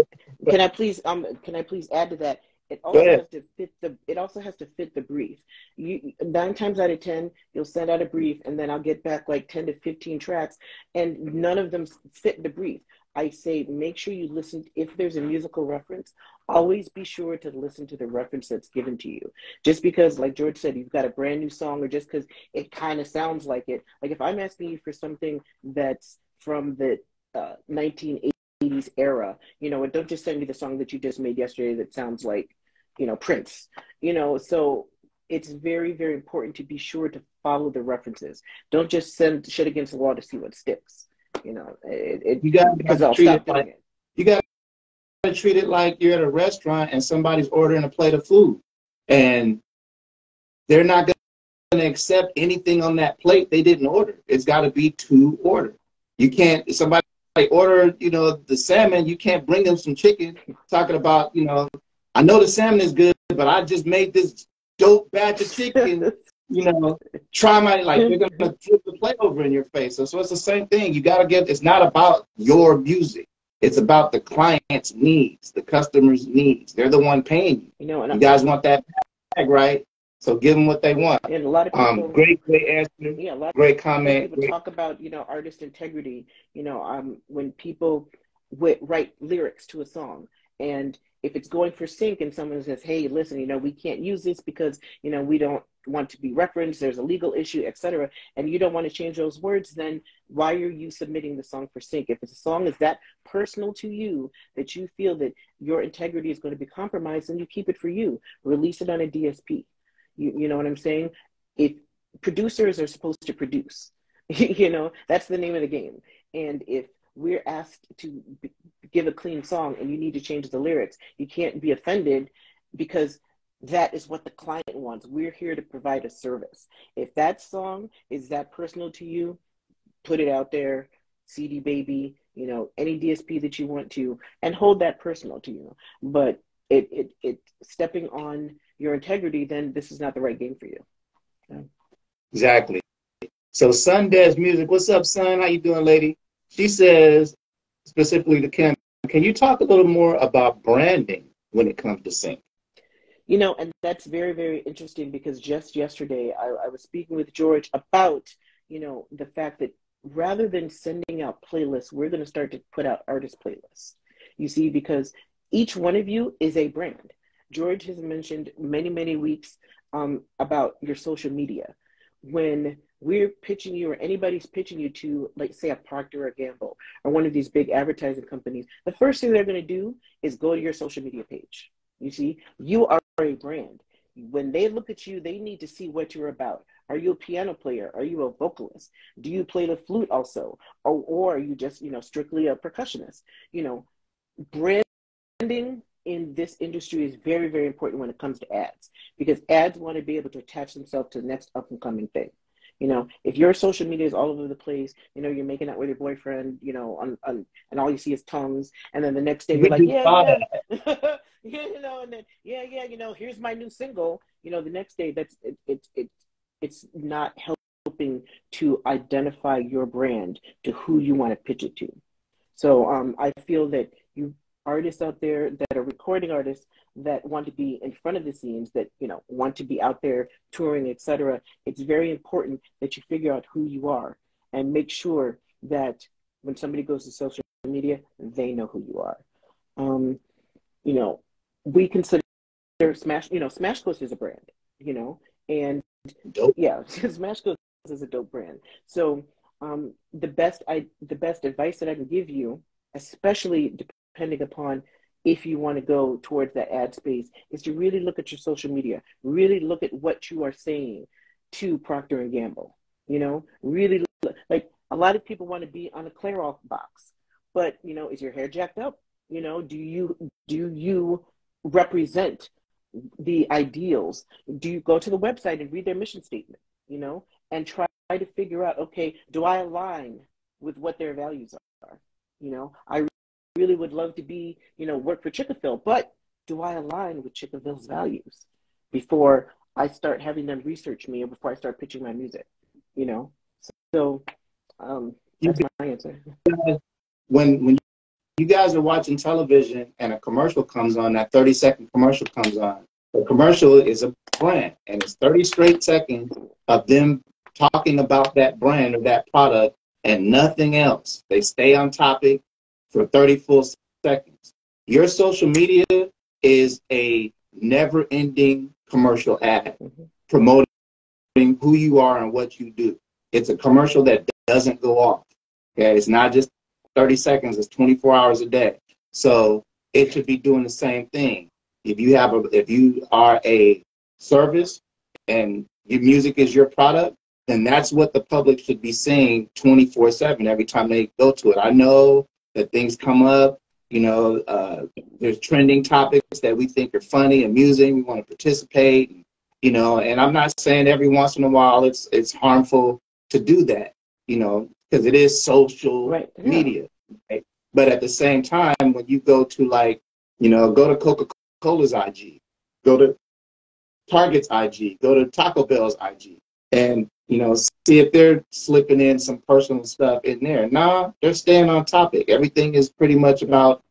can I please add to that? It also has to fit the brief. 9 times out of 10, you'll send out a brief, and then I'll get back like 10 to 15 tracks, and none of them fit the brief. I say make sure you listen. If there's a musical reference, always be sure to listen to the reference that's given to you. Just because, like George said, you've got a brand new song, or just because it kind of sounds like it. Like if I'm asking you for something that's from the 1980s era, and don't just send me the song that you just made yesterday that sounds like, Prince. So it's very, very important to be sure to follow the references. Don't just send shit against the wall to see what sticks. You got to treat it like you're at a restaurant and somebody's ordering a plate of food, and they're not going to accept anything on that plate they didn't order. It's got to be to order. You can't, if somebody order, the salmon, you can't bring them some chicken talking about, I know the salmon is good, but I just made this dope batch of chicken. Try my, like, they're going to flip the plate over in your face. So it's the same thing. You got to it's not about your music. It's about the client's needs, the customer's needs. They're the one paying you. You guys want that bag, right? So give them what they want. And a lot of people, great answer. Yeah, great comment. People talk about, artist integrity. When people write lyrics to a song, and if it's going for sync and someone says, hey, listen, we can't use this because, we don't want to be referenced, there's a legal issue, etc., and you don't want to change those words, then why are you submitting the song for sync? If it's a song is that personal to you that you feel that your integrity is going to be compromised, then you keep it for you. Release it on a DSP. You know what I'm saying? If producers are supposed to produce, that's the name of the game. And if we're asked to give a clean song and you need to change the lyrics, you can't be offended because that is what the client wants. We're here to provide a service. If that song is that personal to you, put it out there, CD Baby, any DSP that you want to, and hold that personal to you. But it stepping on your integrity, then this is not the right game for you. Okay? Exactly. So Sundays Music, what's up, son? How you doing, lady? She says, specifically to Kim, can you talk a little more about branding when it comes to sync? And that's very, very interesting because just yesterday I was speaking with George about, the fact that rather than sending out playlists, we're going to start to put out artist playlists. You see, because each one of you is a brand. George has mentioned many, many weeks about your social media. When we're pitching you or anybody's pitching you to, like, say, a Procter or Gamble or one of these big advertising companies, the first thing they're going to do is go to your social media page. You see, you are a brand. When they look at you, they need to see what you're about. Are you a piano player? Are you a vocalist? Do you play the flute also? Or are you just, strictly a percussionist? Branding in this industry is very, very important when it comes to ads, because ads want to be able to attach themselves to the next up and coming thing. If your social media is all over the place, you're making out with your boyfriend, and all you see is tongues, and then the next day you're like, yeah. And then here's my new single. The next day, it's not helping to identify your brand to who you want to pitch it to. So I feel that you artists out there that are recording artists that want to be in front of the scenes, that want to be out there touring, etc., it's very important that you figure out who you are and make sure that when somebody goes to social media, they know who you are. We consider Smash, Smash Coast is a brand, and Dope. yeah, Smash Coast is a dope brand. So the best advice that I can give you, especially depending upon if you want to go towards that ad space, is to really look at your social media, really look at what you are saying to Procter and Gamble. Really like a lot of people want to be on a Clairol box, but is your hair jacked up? Do you represent the ideals? Do you go to the website and read their mission statement? And try to figure out, okay, do I align with what their values are? I really would love to be, work for Chickaphil, but do I align with Chickaphil's values before I start having them research me or before I start pitching my music? So that's my answer. When you guys are watching television and a commercial comes on, that 30-second commercial comes on, the commercial is a brand, and it's 30 straight seconds of them talking about that brand or that product and nothing else. They stay on topic for 30 full seconds. Your social media is a never-ending commercial ad promoting who you are and what you do. It's a commercial that doesn't go off. Okay, it's not just 30 seconds, it's 24 hours a day. So it should be doing the same thing. If you are a service and your music is your product, then that's what the public should be seeing 24/7 every time they go to it. I know that things come up, there's trending topics that we think are funny, amusing, we want to participate, and I'm not saying every once in a while it's harmful to do that, because it is social media. Right? But at the same time, when you go to go to Coca-Cola's IG, go to Target's IG, go to Taco Bell's IG, and see if they're slipping in some personal stuff in there. Nah, they're staying on topic. Everything is pretty much about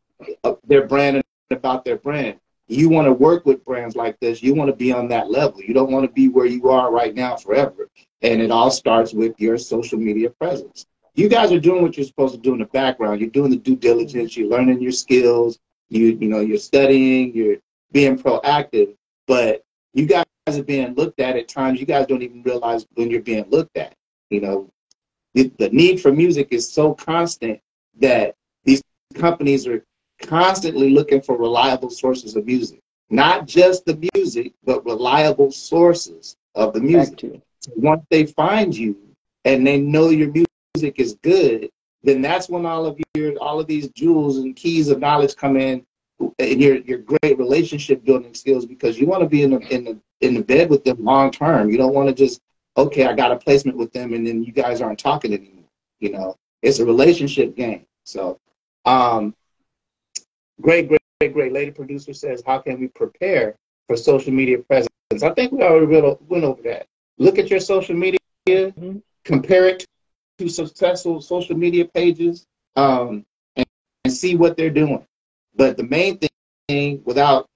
their brand and about their brand. You want to work with brands like this. You want to be on that level. You don't want to be where you are right now forever. And it all starts with your social media presence. You guys are doing what you're supposed to do in the background. You're doing the due diligence. You're learning your skills. You're studying. You're being proactive. But you guys are being looked at times. You guys don't even realize when you're being looked at. The need for music is so constant that these companies are constantly looking for reliable sources of music. Not just the music, but reliable sources of the music. So once they find you and they know your music is good, then that's when all of these jewels and keys of knowledge come in, and your great relationship building skills, because you want to be in the bed with them long term. You don't want to just, okay, I got a placement with them and then you guys aren't talking anymore. It's a relationship game. So great lady producer says, how can we prepare for social media presence? I think we already went over that. Look at your social media, compare it to successful social media pages, and see what they're doing. But the main thing, without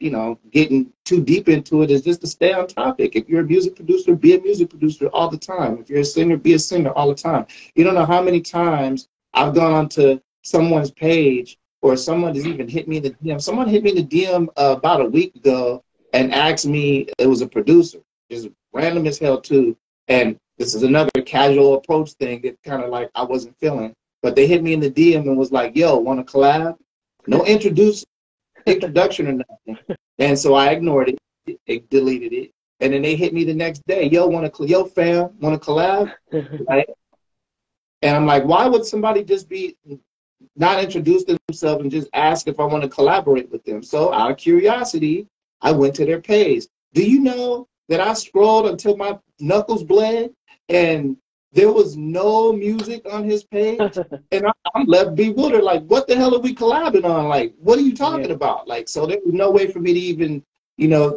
getting too deep into it, is just to stay on topic. If you're a music producer, be a music producer all the time. If you're a singer, be a singer all the time. You don't know how many times I've gone onto someone's page, or someone has even hit me in the DM. Someone hit me in the DM about a week ago and asked me, it was a producer, just random as hell too. And this is another casual approach thing that kind of like I wasn't feeling. But they hit me in the DM and was like, yo, want to collab? No introduction or nothing. And so I ignored it, deleted it. And then they hit me the next day, yo, fam, want to collab? Right? And I'm like, why would somebody just be not introduce themselves and just ask if I want to collaborate with them? So out of curiosity, I went to their page. Do you know that I scrolled until my knuckles bled and there was no music on his page? And I'm left bewildered, like, what the hell are we collabing on? Like, what are you talking about? Like, so there was no way for me to even,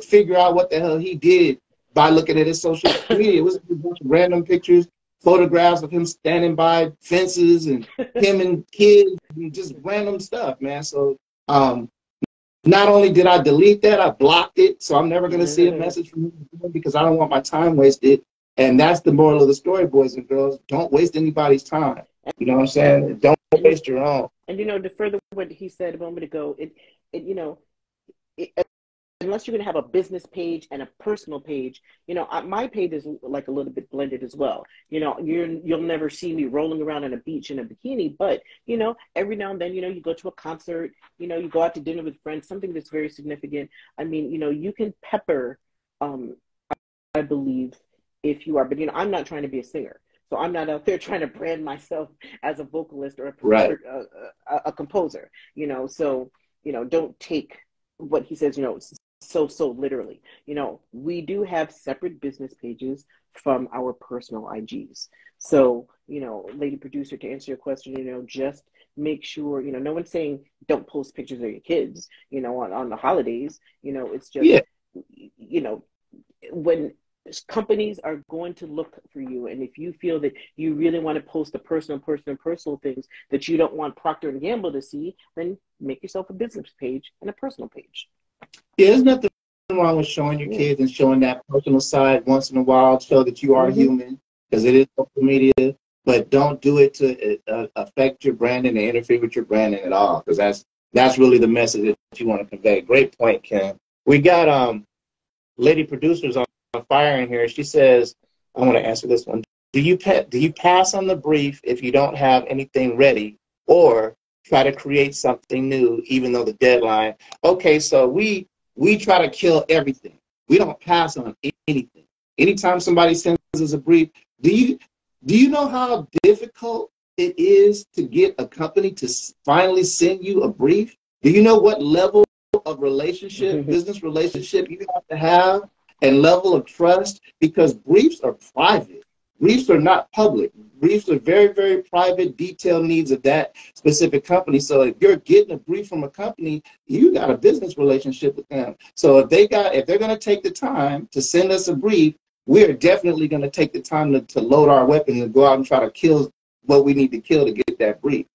figure out what the hell he did by looking at his social media. It was a bunch of random pictures, photographs of him standing by fences and him and kids and just random stuff, man. So not only did I delete that, I blocked it. So I'm never going to see a message from him because I don't want my time wasted. And that's the moral of the story, boys and girls. Don't waste anybody's time. You know what I'm saying? Don't waste your own. And, to further what he said a moment ago, unless you're going to have a business page and a personal page, my page is like a little bit blended as well. You'll never see me rolling around on a beach in a bikini, but every now and then, you go to a concert, you go out to dinner with friends, something that's very significant. I mean, you can pepper, I believe, if you are, but I'm not trying to be a singer. So I'm not out there trying to brand myself as a vocalist or a composer, so, don't take what he says, so literally. We do have separate business pages from our personal IGs. So, lady producer, to answer your question, just make sure, no one's saying don't post pictures of your kids, on the holidays. It's just, when companies are going to look for you, and if you feel that you really want to post the personal things that you don't want Procter and Gamble to see, then make yourself a business page and a personal page. Yeah, there's nothing wrong with showing your kids and showing that personal side once in a while, show that you are human, because it is social media, but don't do it to affect your branding and interfere with your branding at all, because that's really the message that you want to convey. Great point, Kim. We got lady producers on fire in here. She says, I want to answer this one. Do you pass on the brief if you don't have anything ready, or try to create something new even though the deadline? Okay, so we try to kill everything. We don't pass on anything. Anytime somebody sends us a brief, do you know how difficult it is to get a company to finally send you a brief? Do you know what level of relationship, business relationship you have to have, and level of trust? Because briefs are private. Briefs are not public. Briefs are very, very private, detailed needs of that specific company. So if you're getting a brief from a company, you got a business relationship with them. So if they're going to take the time to send us a brief, we are definitely going to take the time to load our weapons and go out and try to kill what we need to kill to get that brief.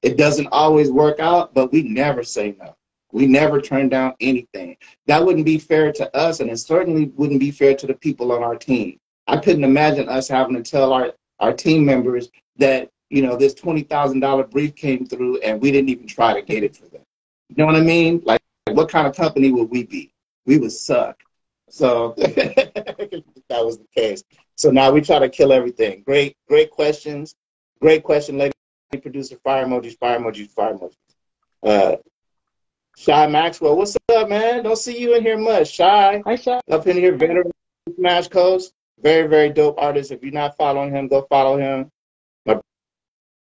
It doesn't always work out, but we never say no. We never turn down anything. That wouldn't be fair to us, and it certainly wouldn't be fair to the people on our team. I couldn't imagine us having to tell our team members that, this $20,000 brief came through and we didn't even try to get it for them. You know what I mean? Like, what kind of company would we be? We would suck. So that was the case. So now we try to kill everything. Great questions. Great question, lady producer. Fire emojis, fire emojis, fire emojis. Shy Maxwell, what's up, man? Don't see you in here much. Shy. Hi, Shy. Up in here, veteran Smash Coast. Very, very dope artist. If you're not following him, go follow him. My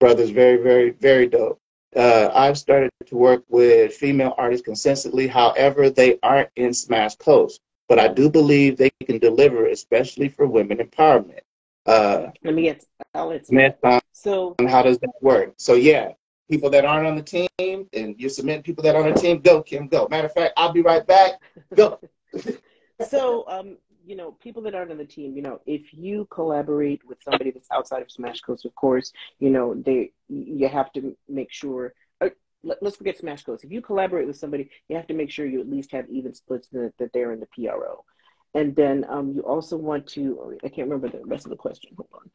brother's very, very, very dope. I've started to work with female artists consistently. However, they aren't in Smash Coast. But I do believe they can deliver, especially for women empowerment. I'll answer. So how does that work? So, yeah, people that aren't on the team, and you're submitting people that are on the team, go, Kim, go. Matter of fact, I'll be right back. Go. So, people that aren't on the team, if you collaborate with somebody that's outside of Smash Coast, of course, you have to make sure. Let's forget Smash Coast. If you collaborate with somebody, you have to make sure you at least have even splits that they're in the PRO. And then you also want to, I can't remember the rest of the question. Hold on.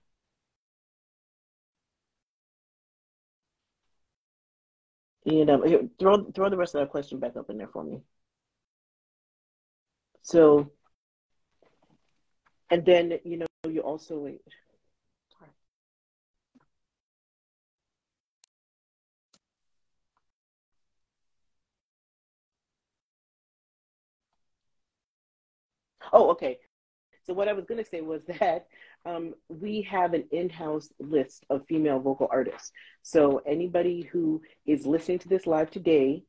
And throw the rest of that question back up in there for me. So, and then, you also, wait. Oh, okay. So what I was going to say was that we have an in-house list of female vocal artists. So anybody who is listening to this live today,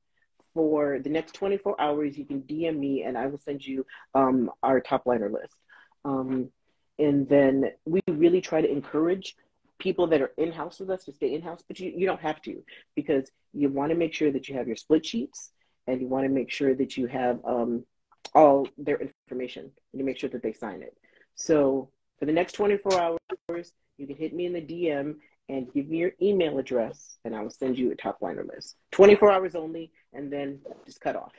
for the next 24 hours, you can DM me and I will send you our top liner list. And then we really try to encourage people that are in-house with us to stay in-house, but you don't have to, because you want to make sure that you have your split sheets, and you want to make sure that you have all their information, and you make sure that they sign it. So for the next 24 hours, you can hit me in the DM and give me your email address, and I will send you a top liner list. 24 hours only, and then just cut off.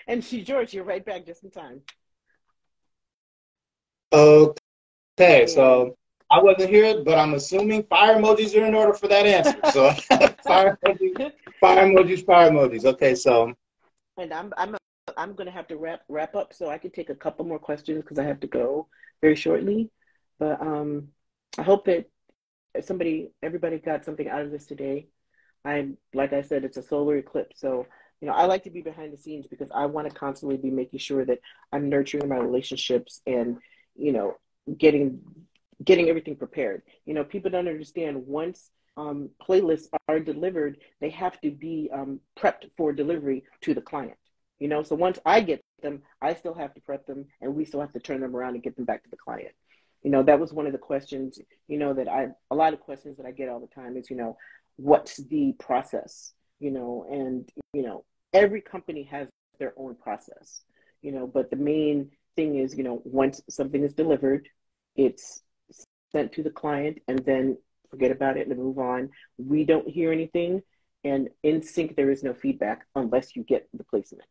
And George, you're right back just in time. Okay, so I wasn't here, but I'm assuming fire emojis are in order for that answer. So fire emojis, fire emojis, fire emojis. Okay, so. And I'm I'm going to have to wrap up, so I can take a couple more questions because I have to go very shortly. But I hope that everybody got something out of this today. Like I said, it's a solar eclipse, so I like to be behind the scenes because I want to constantly be making sure that I'm nurturing my relationships and you know getting everything prepared. People don't understand once playlists are delivered, they have to be prepped for delivery to the client. So once I get them, I still have to prep them, and we still have to turn them around and get them back to the client. That was one of the questions. A lot of questions that I get all the time is, what's the process? And every company has their own process. But the main thing is, once something is delivered, it's sent to the client, and then forget about it and move on. We don't hear anything, and in sync, there is no feedback unless you get the placement.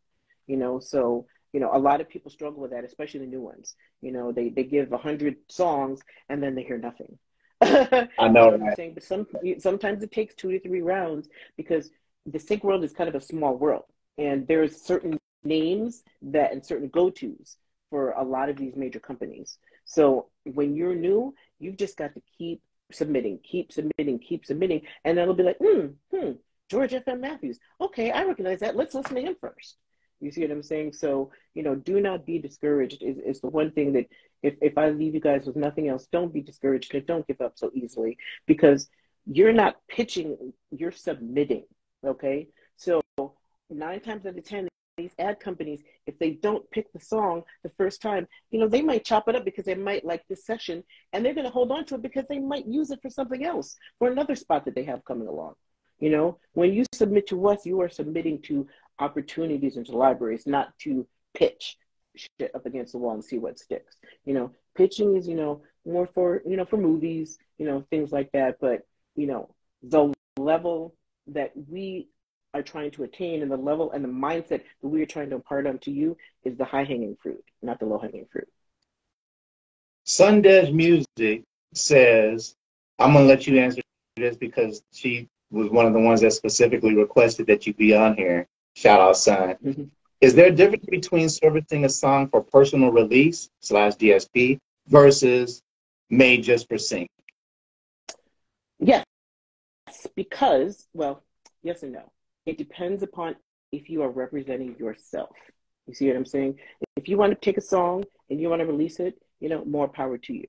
So a lot of people struggle with that, especially the new ones. They give 100 songs and then they hear nothing. I know, what I'm saying? But sometimes it takes 2 to 3 rounds because the sync world is kind of a small world, and there's certain names and certain go-tos for a lot of these major companies. So when you're new, you've just got to keep submitting, and then it'll be like, George F.M. Matthews. Okay, I recognize that. Let's listen to him first. You see what I'm saying? So, do not be discouraged is the one thing that if I leave you guys with nothing else, don't be discouraged and don't give up so easily, because you're not pitching, you're submitting, okay? So 9 times out of 10, these ad companies, if they don't pick the song the first time, they might chop it up because they might like this session, and they're going to hold on to it because they might use it for something else, for another spot that they have coming along. When you submit to us, you are submitting to opportunities into libraries, not to pitch shit up against the wall and see what sticks. Pitching is, more for, for movies, things like that. But, the level that we are trying to attain and the level and the mindset that we are trying to impart onto you is the high-hanging fruit, not the low-hanging fruit. Sundej Music says, I'm going to let you answer this because she was one of the ones that specifically requested that you be on here. Shout out, Sun. Mm-hmm. Is there a difference between servicing a song for personal release / DSP versus made just for sync? Yes, because, well, yes and no. It depends upon if you are representing yourself. You see what I'm saying? If you want to take a song and you want to release it, more power to you.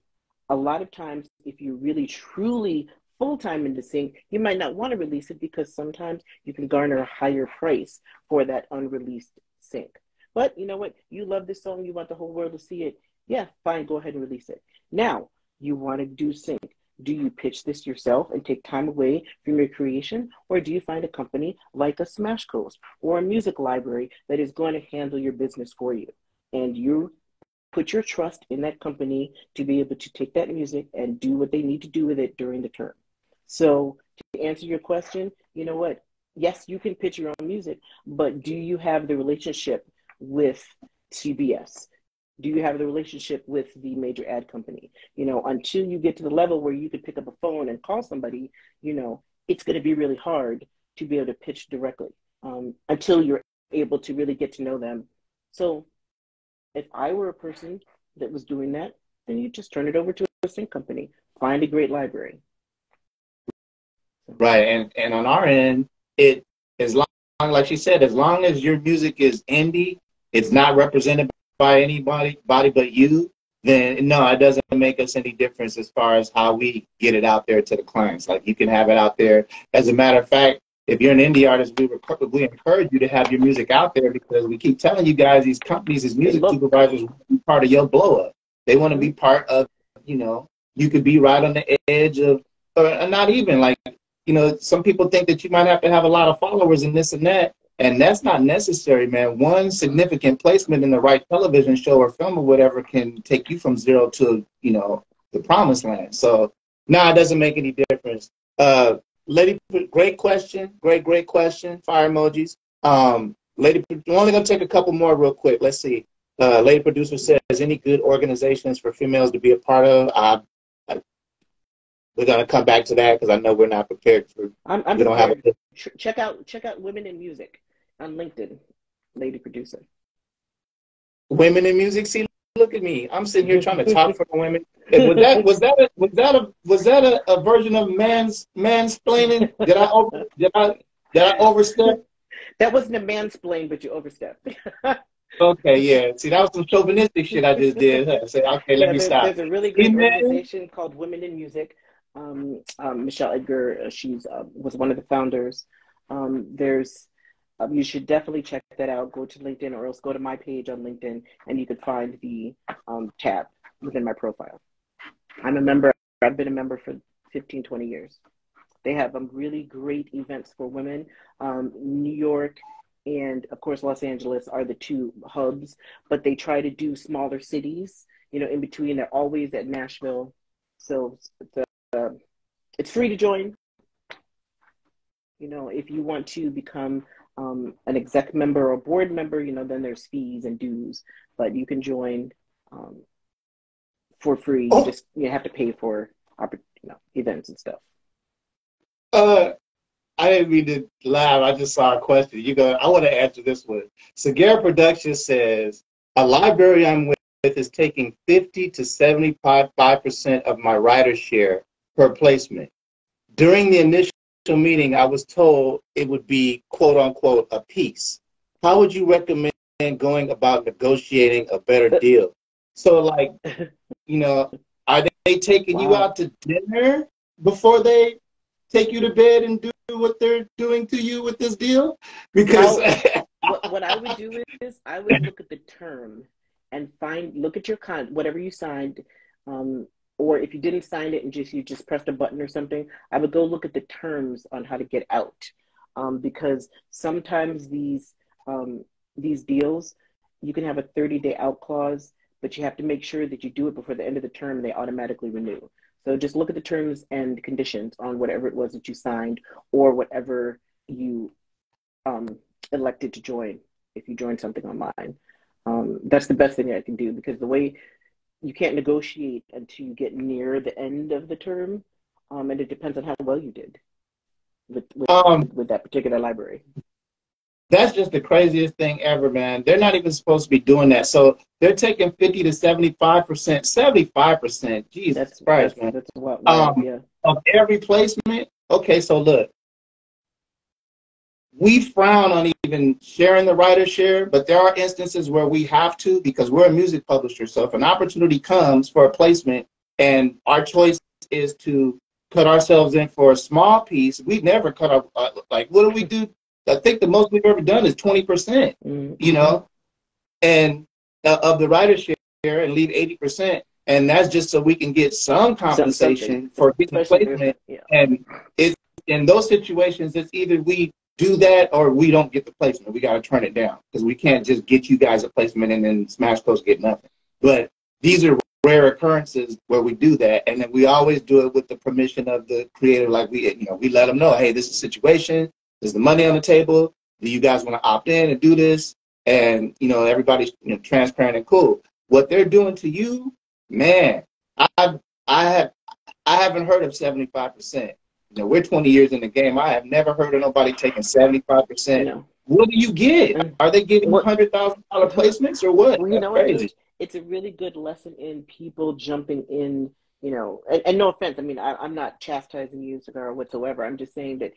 A lot of times, if you really, truly full-time into sync, you might not want to release it because sometimes you can garner a higher price for that unreleased sync. But you know what? You love this song. You want the whole world to see it. Yeah, fine. Go ahead and release it. Now, you want to do sync. Do you pitch this yourself and take time away from your creation? Or do you find a company like a Smash Coast or a music library that is going to handle your business for you? And you put your trust in that company to be able to take that music and do what they need to do with it during the term. So to answer your question, you know what? Yes, you can pitch your own music, but do you have the relationship with CBS? Do you have the relationship with the major ad company? Until you get to the level where you can pick up a phone and call somebody, it's going to be really hard to be able to pitch directly until you're able to really get to know them. So if I were a person that was doing that, then you just turn it over to a sync company. Find a great library. Right, and on our end, it as long, like she said, as long as your music is indie, it's not represented by anybody but you, then no, it doesn't make us any difference as far as how we get it out there to the clients. Like, you can have it out there. As a matter of fact, if you're an indie artist, we encourage you to have your music out there, because we keep telling you guys, these companies, these music supervisors want to be part of your blow up. They want to be part of, you could be right on the edge of, or not even like, some people think that you might have to have a lot of followers and this and that. And that's not necessary, man. One significant placement in the right television show or film or whatever can take you from zero to, the promised land. So, no, it doesn't make any difference. Lady, great question. Great question. Fire emojis. Lady, we're only going to take a couple more real quick. Let's see. Lady producer says, any good organizations for females to be a part of? We're going to come back to that because I know we're not prepared for. I'm we don't have check out Women in Music on LinkedIn, Lady producer. Women in music. See, look at me. I'm sitting here trying to talk for the women. Was that a version of mansplaining? Did I overstep? That wasn't a mansplain, but you overstepped. Okay, yeah. See, that was some chauvinistic shit I just did. I said, okay, let Yeah, me stop. there's a really great organization called Women in Music. Michelle Edgar, she's was one of the founders. There's you should definitely check that out. Go to LinkedIn or else go to my page on LinkedIn and you could find the tab within my profile. I'm a member. I've been a member for 15, 20 years. They have really great events for women. New York and, of course, Los Angeles are the two hubs, but they try to do smaller cities, in between. They're always at Nashville. So it's free to join. If you want to become an exec member or board member, then there's fees and dues, but you can join for free. You have to pay for events and stuff. I didn't mean to laugh. I just saw a question. I want to answer this one. Sagara Productions says, a library I'm with is taking 50 to 75% of my writer share per placement. During the initial meeting, I was told it would be, quote unquote, a piece. How would you recommend going about negotiating a better deal? So, like, are they taking you out to dinner before they take you to bed and do what they're doing to you with this deal? Because what I would do is I would look at the term and look at your whatever you signed, or if you didn't sign it and you just pressed a button or something, I would go look at the terms on how to get out, because sometimes these deals, you can have a 30-day out clause, but you have to make sure that you do it before the end of the term and they automatically renew. So just look at the terms and conditions on whatever it was that you signed or whatever you elected to join, if you joined something online. That's the best thing I can do, because the way you can't negotiate until you get near the end of the term, and it depends on how well you did with that particular library. That's just the craziest thing ever, man. They're not even supposed to be doing that. So they're taking 50 to 75%, 75%. Jesus Christ, man. That's what, yeah. Of every placement. Okay, so look, we frown on even sharing the writer share, but there are instances where we have to, because we're a music publisher. So if an opportunity comes for a placement and our choice is to cut ourselves in for a small piece, we never cut our, what do we do? I think the most we've ever done is 20%, and of the writer share, and leave 80%. And that's just so we can get some compensation for getting a placement. Yeah. And it's in those situations, it's either we do that or we don't get the placement. We got to turn it down, because we can't just get you guys a placement and then Smash Coast get nothing. But these are rare occurrences where we do that, and then we always do it with the permission of the creator. Like we let them know, hey, this is a situation. There's the money on the table. Do you guys want to opt in and do this? And everybody's transparent and cool. What they're doing to you, man, I haven't heard of 75%. We're 20 years in the game. I have never heard of nobody taking 75%. No. What do you get? Are they giving $100,000 placements or what? Well, it's a really good lesson in people jumping in. And no offense, I mean, I'm not chastising you, Sagara, whatsoever. I'm just saying that,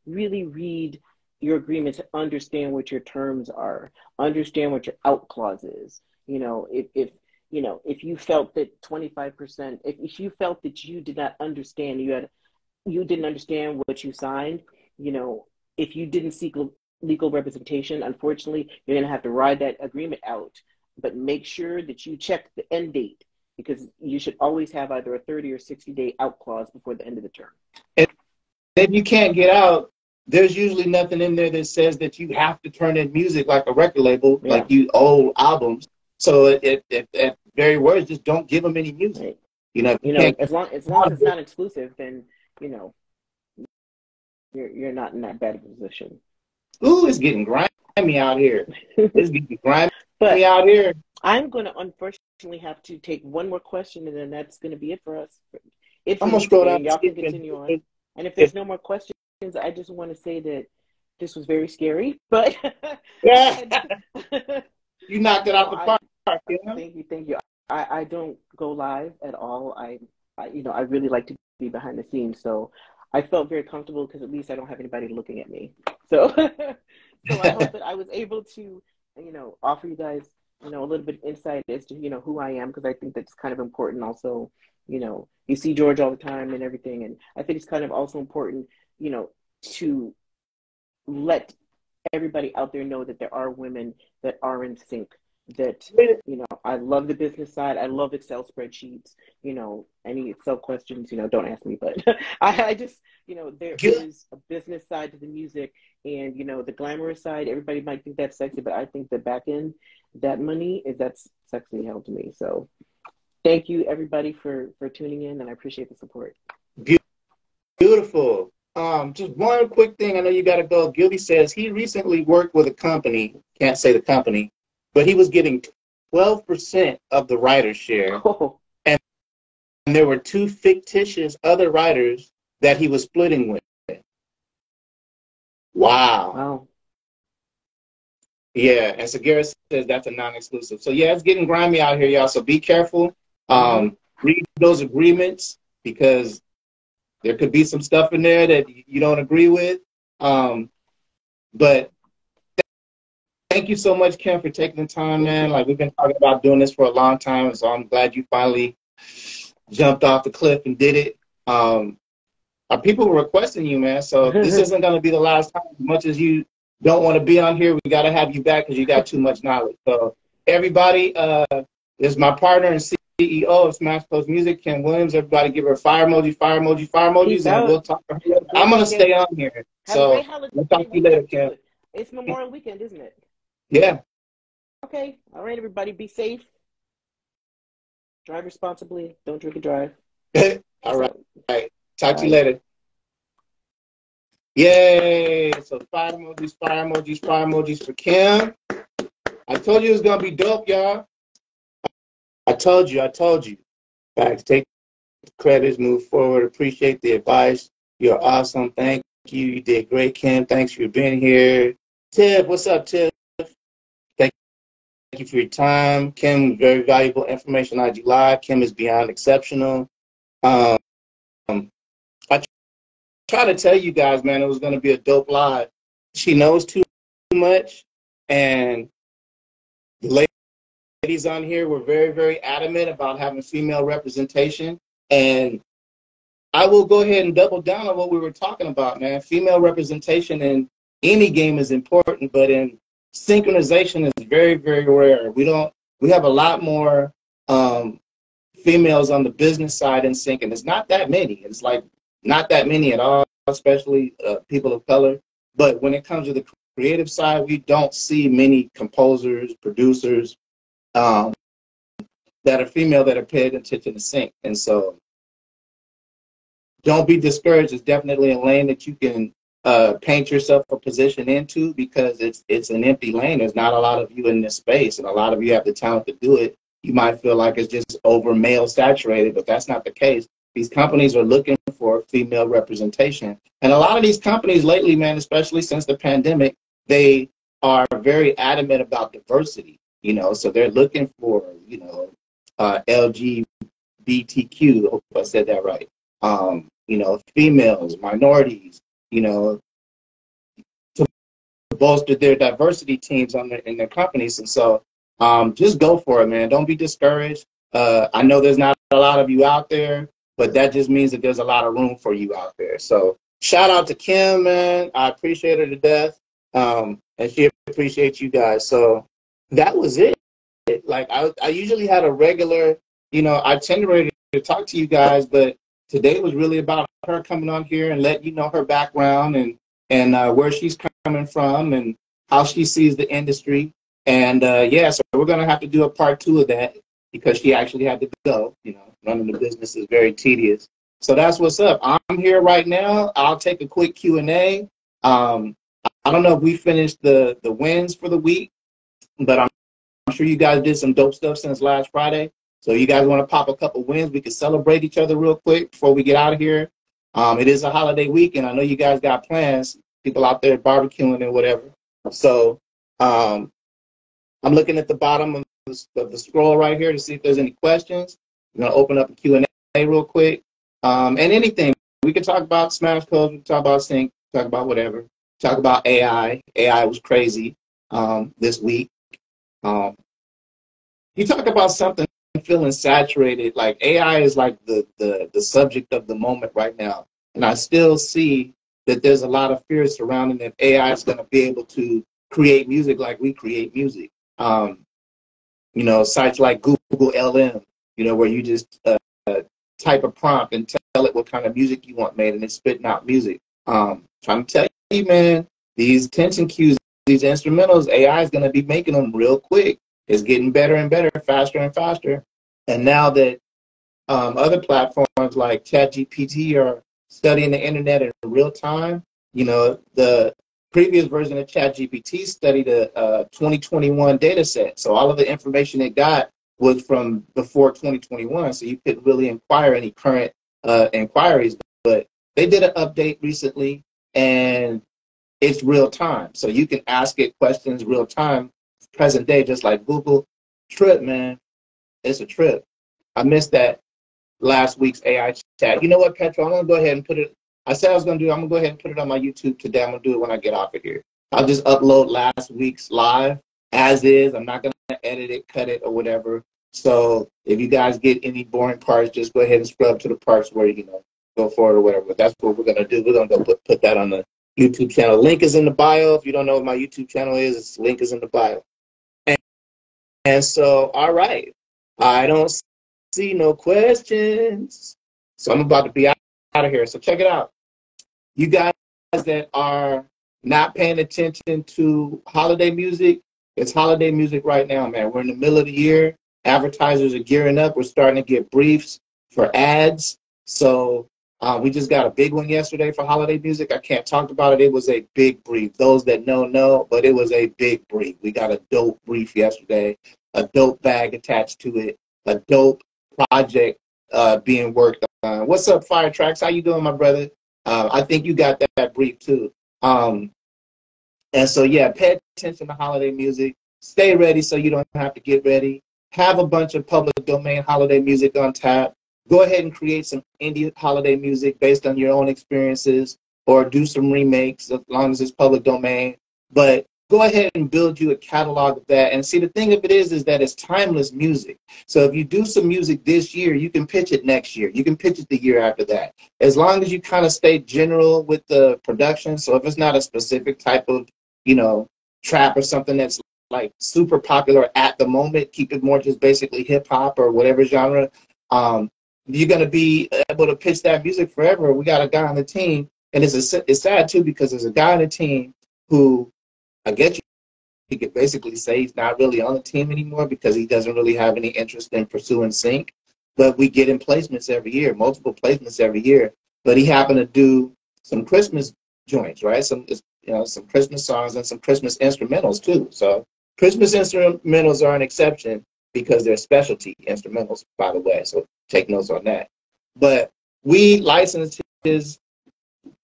really read your agreement to understand what your terms are, understand what your out clause is. If you felt that 25%, if you felt that you did not understand, you didn't understand what you signed, if you didn't seek legal representation, unfortunately, you're going to have to ride that agreement out. But make sure that you check the end date, because you should always have either a 30 or 60-day out clause before the end of the term. And if you can't get out, there's usually nothing in there that says that you have to turn in music like a record label, like you owe albums. So at very words, just don't give them any music. Right. As long as it's not exclusive, then you're not in that bad of a position. Ooh, it's getting grimy out here. It's getting grimy out here. I'm going to unfortunately have to take one more question, and then that's going to be it for us. I'm going to scroll down. Y'all can continue on. And if there's no more questions, I just want to say that this was very scary. But You knocked it out No, the park, you know? thank you, thank you. I don't go live at all. I really like to be behind the scenes, so I felt very comfortable because at least I don't have anybody looking at me. So, so I hope that I was able to, offer you guys, a little bit of insight as to, who I am, because I think that's kind of important. Also, you see George all the time and everything, and I think it's kind of also important, to let everybody out there know that there are women that are in sync. That, I love the business side. I love Excel spreadsheets. Any Excel questions, don't ask me, but I just, there is a business side to the music, and the glamorous side. Everybody might think that's sexy, but I think the back end, that money that's sexy hell to me. So thank you everybody for tuning in, and I appreciate the support. Beautiful. Just one quick thing. I know you got to go. Gilby says he recently worked with a company. Can't say the company, but he was getting 12% of the writer's share. Oh. And there were two fictitious other writers that he was splitting with. Wow. Wow. Yeah. And Sagara says that's a non-exclusive. So yeah, it's getting grimy out here, y'all. So be careful. Read those agreements, because there could be some stuff in there that you don't agree with. But thank you so much, Kim, for taking the time, man. Like, we've been talking about doing this for a long time, so I'm glad you finally jumped off the cliff and did it. Our people were requesting you, man, so this isn't going to be the last time. As much as you don't want to be on here, we got to have you back because you got too much knowledge. So everybody, this is my partner and CEO of Smash Post Music, Kim Williams. Everybody give her fire emoji, fire emoji, fire emojis, and we'll talk to her. I'm going to stay on here. So we'll talk to you later, Kim. It's Memorial Weekend, isn't it? Yeah. Okay. All right, everybody. Be safe. Drive responsibly. Don't drink and drive. All right. All right. Talk to you later. Yay. So fire emojis, fire emojis, fire emojis for Kim. I told you it was going to be dope, y'all. I told you. Facts. Take the credits, move forward. Appreciate the advice. You're awesome. Thank you. You did great, Kim. Thanks for being here. Tiff, what's up, Tiff? Thank you for your time. Kim, very valuable information on IG Live. Kim is beyond exceptional. I try to tell you guys, man, it was going to be a dope live. She knows too much, and the ladies on here were very, very adamant about having female representation. And I will go ahead and double down on what we were talking about, man. Female representation in any game is important, but in synchronization is very, very rare. We have a lot more females on the business side in sync, and it's not that many. It's like not that many at all, especially people of color. But when it comes to the creative side, we don't see many composers, producers that are female that are paid attention to sync. And so don't be discouraged. It's definitely a lane that you can paint yourself a position into, because it's an empty lane. There's not a lot of you in this space, and a lot of you have the talent to do it. You might feel like it's just over male saturated, but that's not the case. These companies are looking for female representation. And a lot of these companies lately, man, especially since the pandemic, they are very adamant about diversity, so they're looking for, LGBTQ, I hope I said that right. Females, minorities, to bolster their diversity teams in their companies. And so just go for it, man. Don't be discouraged. I know there's not a lot of you out there, but that just means that there's a lot of room for you out there. So shout out to Kim, man. I appreciate her to death. And she appreciates you guys. So that was it. Like I usually had a regular, itinerary to talk to you guys, but today was really about her coming on here and letting you know her background and where she's coming from and how she sees the industry. And so we're going to have to do a part 2 of that, because she actually had to go. Running the business is very tedious. So that's what's up. I'm here right now. I'll take a quick Q&A. I don't know if we finished the wins for the week, but I'm sure you guys did some dope stuff since last Friday. So you guys want to pop a couple wins? We can celebrate each other real quick before we get out of here. It is a holiday week, and I know you guys got plans. People out there barbecuing and whatever. So I'm looking at the bottom of the scroll right here to see if there's any questions. I'm going to open up a Q&A real quick. And anything. We can talk about Smash Codes. We can talk about Sync. Talk about whatever. Talk about AI. AI was crazy this week. You talk about something feeling saturated. Like AI is like the subject of the moment right now. And I still see that there's a lot of fear surrounding if AI is going to be able to create music like we create music. You know, sites like Google LM, you know, where you just type a prompt and tell it what kind of music you want made, and it's spitting out music. Trying to tell you, man, these tension cues, these instrumentals, AI is going to be making them real quick. It's getting better and better, faster and faster. And now that other platforms like ChatGPT are studying the internet in real time, you know, the previous version of ChatGPT studied a 2021 data set. So all of the information it got was from before 2021. So you couldn't really inquire any current inquiries. But they did an update recently, and it's real time. So you can ask it questions real time, present day, just like Google. Trip, man. It's a trip. I missed that last week's AI chat. You know what, Petro? I'm going to go ahead and put it. I said I was going to do it. I'm going to go ahead and put it on my YouTube today. I'm going to do it when I get off of here. I'll just upload last week's live as is. I'm not going to edit it, cut it, or whatever. So if you guys get any boring parts, just go ahead and scrub to the parts where, you know, go for it or whatever. But that's what we're going to do. We're going to go put that on the YouTube channel. Link is in the bio. If you don't know what my YouTube channel is, link is in the bio. And so, all right. I don't see no questions. So I'm about to be out of here. So check it out. You guys that are not paying attention to holiday music, it's holiday music right now, man. We're in the middle of the year. Advertisers are gearing up. We're starting to get briefs for ads. So we just got a big one yesterday for holiday music. I can't talk about it. It was a big brief. Those that know, but it was a big brief. We got a dope brief yesterday, a dope bag attached to it, a dope project being worked on. What's up, Fire Tracks? How you doing, my brother? I think you got that brief too. And so, yeah, pay attention to holiday music. Stay ready so you don't have to get ready. Have a bunch of public domain holiday music on tap. Go ahead and create some indie holiday music based on your own experiences, or do some remakes as long as it's public domain. But go ahead and build you a catalog of that. And see, the thing of it is that it's timeless music. So if you do some music this year, you can pitch it next year. You can pitch it the year after that. As long as you kind of stay general with the production. So if it's not a specific type of, you know, trap or something that's like super popular at the moment, keep it more just basically hip hop or whatever genre. You're going to be able to pitch that music forever. We got a guy on the team, and it's sad too, because there's a guy on the team who, I get you could basically say he's not really on the team anymore because he doesn't really have any interest in pursuing sync. But we get him placements every year, multiple placements every year. But he happened to do some Christmas joints, right? Some Christmas songs and some Christmas instrumentals too. So Christmas instrumentals are an exception because they're specialty instrumentals, by the way. So take notes on that. But we licensed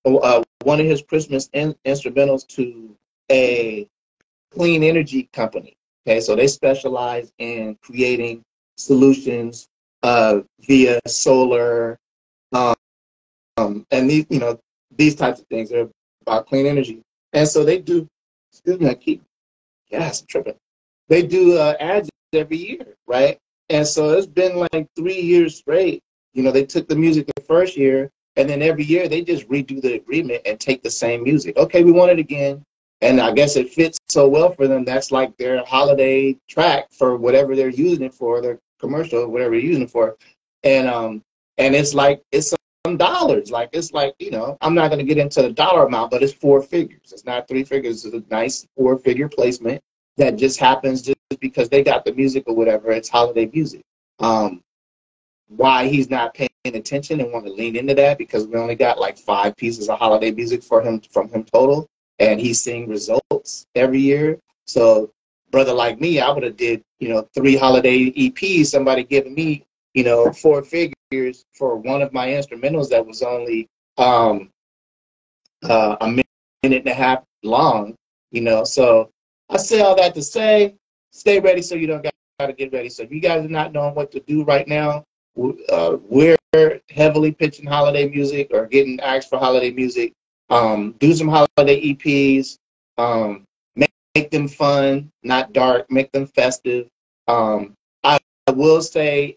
one of his Christmas instrumentals to a clean energy company. Okay, so they specialize in creating solutions via solar, and these types of things are about clean energy. And so they do. Excuse me, I'm tripping. They do ads every year, right? And so it's been like 3 years straight. You know, they took the music the first year, and then every year they just redo the agreement and take the same music. Okay, we want it again. And I guess it fits so well for them. That's like their holiday track for whatever they're using it for, their commercial, whatever they're using it for. And it's like, it's some dollars. Like, it's like, you know, I'm not going to get into the dollar amount, but it's 4 figures. It's not 3 figures. It's a nice 4-figure placement that just happens just because they got the music or whatever. It's holiday music. Why he's not paying attention and want to lean into that, because we only got like 5 pieces of holiday music from him total, and he's seeing results every year. So brother like me, I would have did, 3 holiday EPs, somebody giving me, 4 figures for one of my instrumentals that was only a minute and a half long, So I say all that to say, stay ready so you don't got to get ready. So if you guys are not knowing what to do right now, we're heavily pitching holiday music or getting asked for holiday music. Do some holiday EPs. Make them fun, not dark. Make them festive. I will say,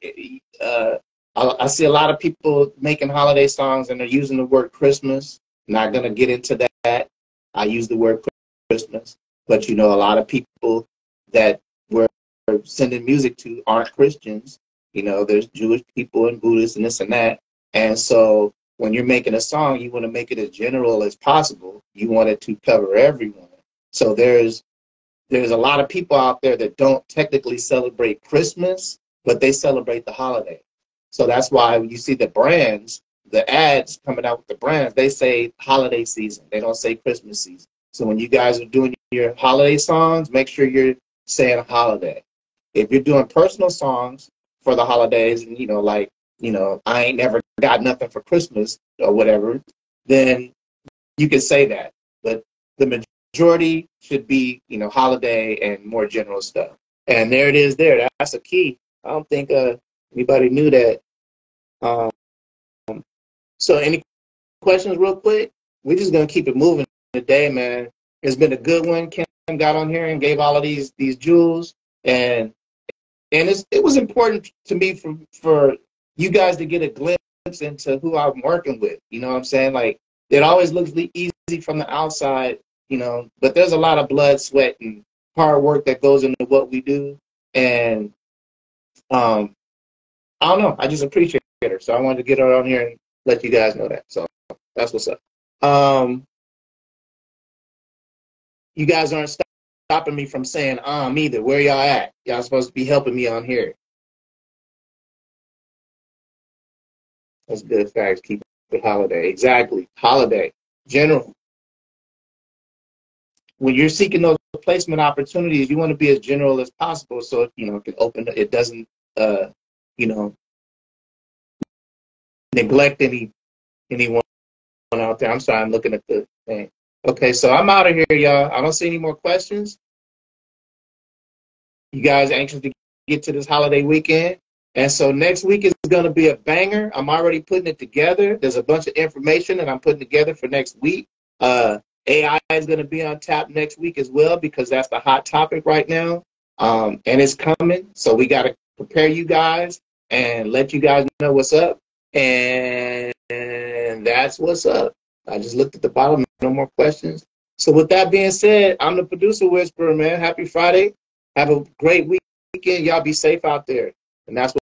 I see a lot of people making holiday songs and they're using the word Christmas. Not going to get into that. I use the word Christmas. But, you know, a lot of people that we're sending music to aren't Christians. You know, there's Jewish people and Buddhists and this and that. And so when you're making a song, you want to make it as general as possible. You want it to cover everyone. So there's a lot of people out there that don't technically celebrate Christmas, but they celebrate the holiday. So that's why when you see the brands, the ads coming out with the brands, they say holiday season. They don't say Christmas season. So when you guys are doing your holiday songs, make sure you're saying holiday. If you're doing personal songs for the holidays, and, you know, like, you know, I ain't never got nothing for Christmas or whatever, then you can say that. But the majority should be, you know, holiday and more general stuff. And there it is there. That's a key. I don't think anybody knew that. So any questions real quick? We're just going to keep it moving today, man. It's been a good one. Kim got on here and gave all of these jewels. And it was important to me for you guys to get a glimpse into who I'm working with. You know what I'm saying? Like, it always looks easy from the outside, you know, but there's a lot of blood, sweat, and hard work that goes into what we do. And I don't know. I just appreciate her. So I wanted to get her on here and let you guys know that. So that's what's up. You guys aren't stopping me from saying either. Where y'all at? Y'all supposed to be helping me on here. That's good facts. Keep it holiday. Exactly. Holiday. General. When you're seeking those placement opportunities, you want to be as general as possible so, you know, it can open, it doesn't, you know, neglect anyone out there. I'm sorry, I'm looking at the thing. Okay, so I'm out of here, y'all. I don't see any more questions. You guys anxious to get to this holiday weekend? And so next week is going to be a banger. I'm already putting it together. There's a bunch of information that I'm putting together for next week. AI is going to be on tap next week as well because that's the hot topic right now. And it's coming. So we got to prepare you guys and let you guys know what's up. And that's what's up. I just looked at the bottom. No more questions. So with that being said, I'm the producer whisperer, man. Happy Friday. Have a great weekend. Y'all be safe out there. And that's what